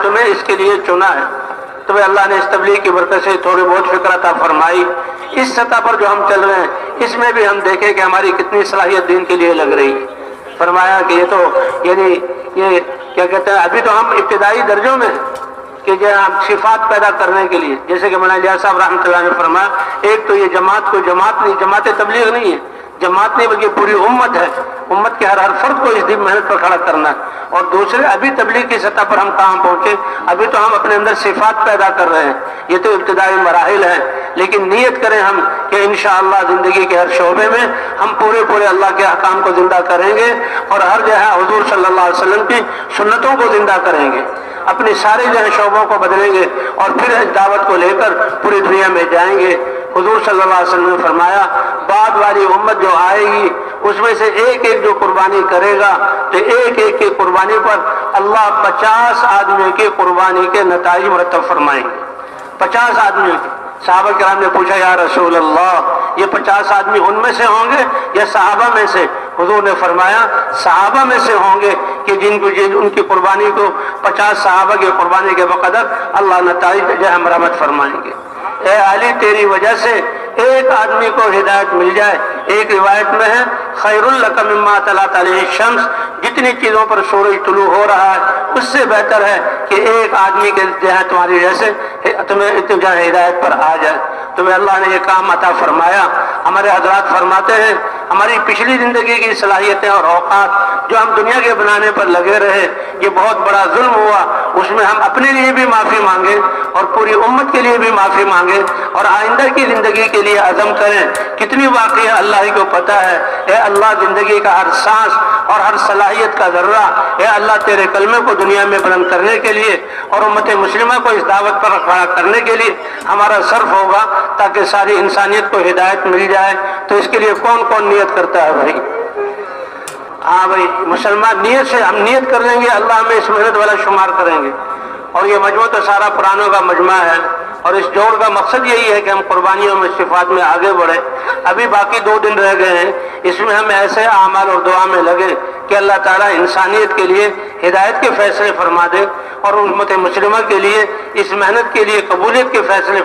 تمہیں اس کے لیے چنا ہے۔ تو اللہ نے اس تبلیغ کی برکت سے تھوڑی بہت فکر عطا فرمائی۔ اس سطح پر جو ہم چل رہے ہیں اس میں بھی ہم دیکھیں کہ ہماری کتنی صلاحیت دین کے لیے لگ رہی ہے۔ فرمایا کہ یہ تو یعنی یہ کیا کہتے ہیں، ابھی تو ہم ابتدائی درجوں میں کہ جو ہم صفات پیدا کرنے کے لیے، جیسے کہ مولانا الیاس صاحب رحمۃ اللہ نے فرمایا، ایک تو یہ جماعت کو جماعت نہیں، جماعت تبلیغ نہیں ہے، جماعت نہیں بلکہ پوری امت ہے، امت کے ہر فرد کو اس دن محنت پر کھڑا کرنا ہے۔ اور دوسرے ابھی تبلیغ کی سطح پر ہم کہاں پہنچے، ابھی تو ہم اپنے اندر صفات پیدا کر رہے ہیں، یہ تو ابتدائی مراحل ہیں، لیکن نیت کریں ہم کہ انشاءاللہ زندگی کے ہر شعبے میں ہم پورے اللہ کے احکام کو زندہ کریں گے اور ہر جو ہے حضور صلی اللہ علیہ وسلم کی سنتوں کو زندہ کریں گے، اپنے سارے جو ہے شعبوں کو بدلیں گے اور پھر اس دعوت کو لے کر پوری دنیا میں جائیں گے۔ حضور صلی اللہ علیہ وسلم نے فرمایا بعد والی امت جو آئے گی اس میں سے ایک ایک جو قربانی کرے گا تو ایک ایک کی قربانی پر اللہ 50 آدمیوں کی قربانی کے نتائج مرتب فرمائیں گے۔ 50 آدمیوں کی۔ صحابہ کرام نے پوچھا یا رسول اللہ یہ 50 آدمی ان میں سے ہوں گے یا صحابہ میں سے؟ حضور نے فرمایا صحابہ میں سے ہوں گے کہ ان کی قربانی کو 50 صحابہ کی قربانی کے بقدر اللہ نتائج جو ہے مرحمت فرمائیں گے۔ اے علی تیری وجہ سے ایک آدمی کو ہدایت مل جائے، ایک روایت میں ہے خیر لک مما طلعت علیہ الشمس، جتنی چیزوں پر سورج طلوع ہو رہا ہے اس سے بہتر ہے کہ ایک آدمی کے جو ہے تمہاری جیسے تمہیں ہدایت پر آ جائے۔ تمہیں اللہ نے یہ کام عطا فرمایا۔ ہمارے حضرات فرماتے ہیں ہماری پچھلی زندگی کی صلاحیتیں اور اوقات جو ہم دنیا کے بنانے پر لگے رہے یہ بہت بڑا ظلم ہوا، اس میں ہم اپنے لیے بھی معافی مانگیں اور پوری امت کے لیے بھی معافی مانگیں اور آئندہ کی زندگی کے لیے عزم کریں۔ کتنی واقعی اللہ ہی کو پتہ ہے۔ اے اللہ زندگی کا ہر سانس اور ہر صلاحیت کا ذرہ اے اللہ تیرے کلمے کو دنیا میں بلند کرنے کے لیے اور امت مسلمہ کو اس دعوت پر کھڑا کرنے کے لیے ہمارا صرف ہوگا تاکہ ساری انسانیت کو ہدایت مل جائے۔ تو اس کے لیے کون کون نیت کرتا ہے بھائی؟ ہاں بھائی مسلمان نیت سے ہم نیت کر لیں گے، اللہ ہمیں اس محنت والا شمار کریں گے۔ اور یہ مجموعہ تو سارا پرانوں کا مجمع ہے اور اس جوڑ کا مقصد یہی ہے کہ ہم قربانیوں میں صفات میں آگے بڑھیں۔ ابھی باقی 2 دن رہ گئے ہیں، اس میں ہم ایسے اعمال اور دعا میں لگیں کہ اللہ تعالیٰ انسانیت کے لیے ہدایت کے فیصلے فرما دے اور امت مسلمہ کے لیے اس محنت کے لیے قبولیت کے فیصلے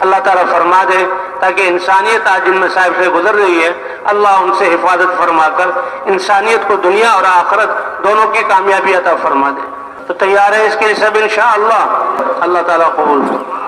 اللہ تعالیٰ فرما دے تاکہ انسانیت آج جن مصائب سے گزر رہی ہے اللہ ان سے حفاظت فرما کر انسانیت کو دنیا اور آخرت دونوں کی کامیابی عطا فرما دے۔ تو تیار ہے اس کے لیے سب انشاءاللہ؟ اللہ تعالیٰ قبول کرے۔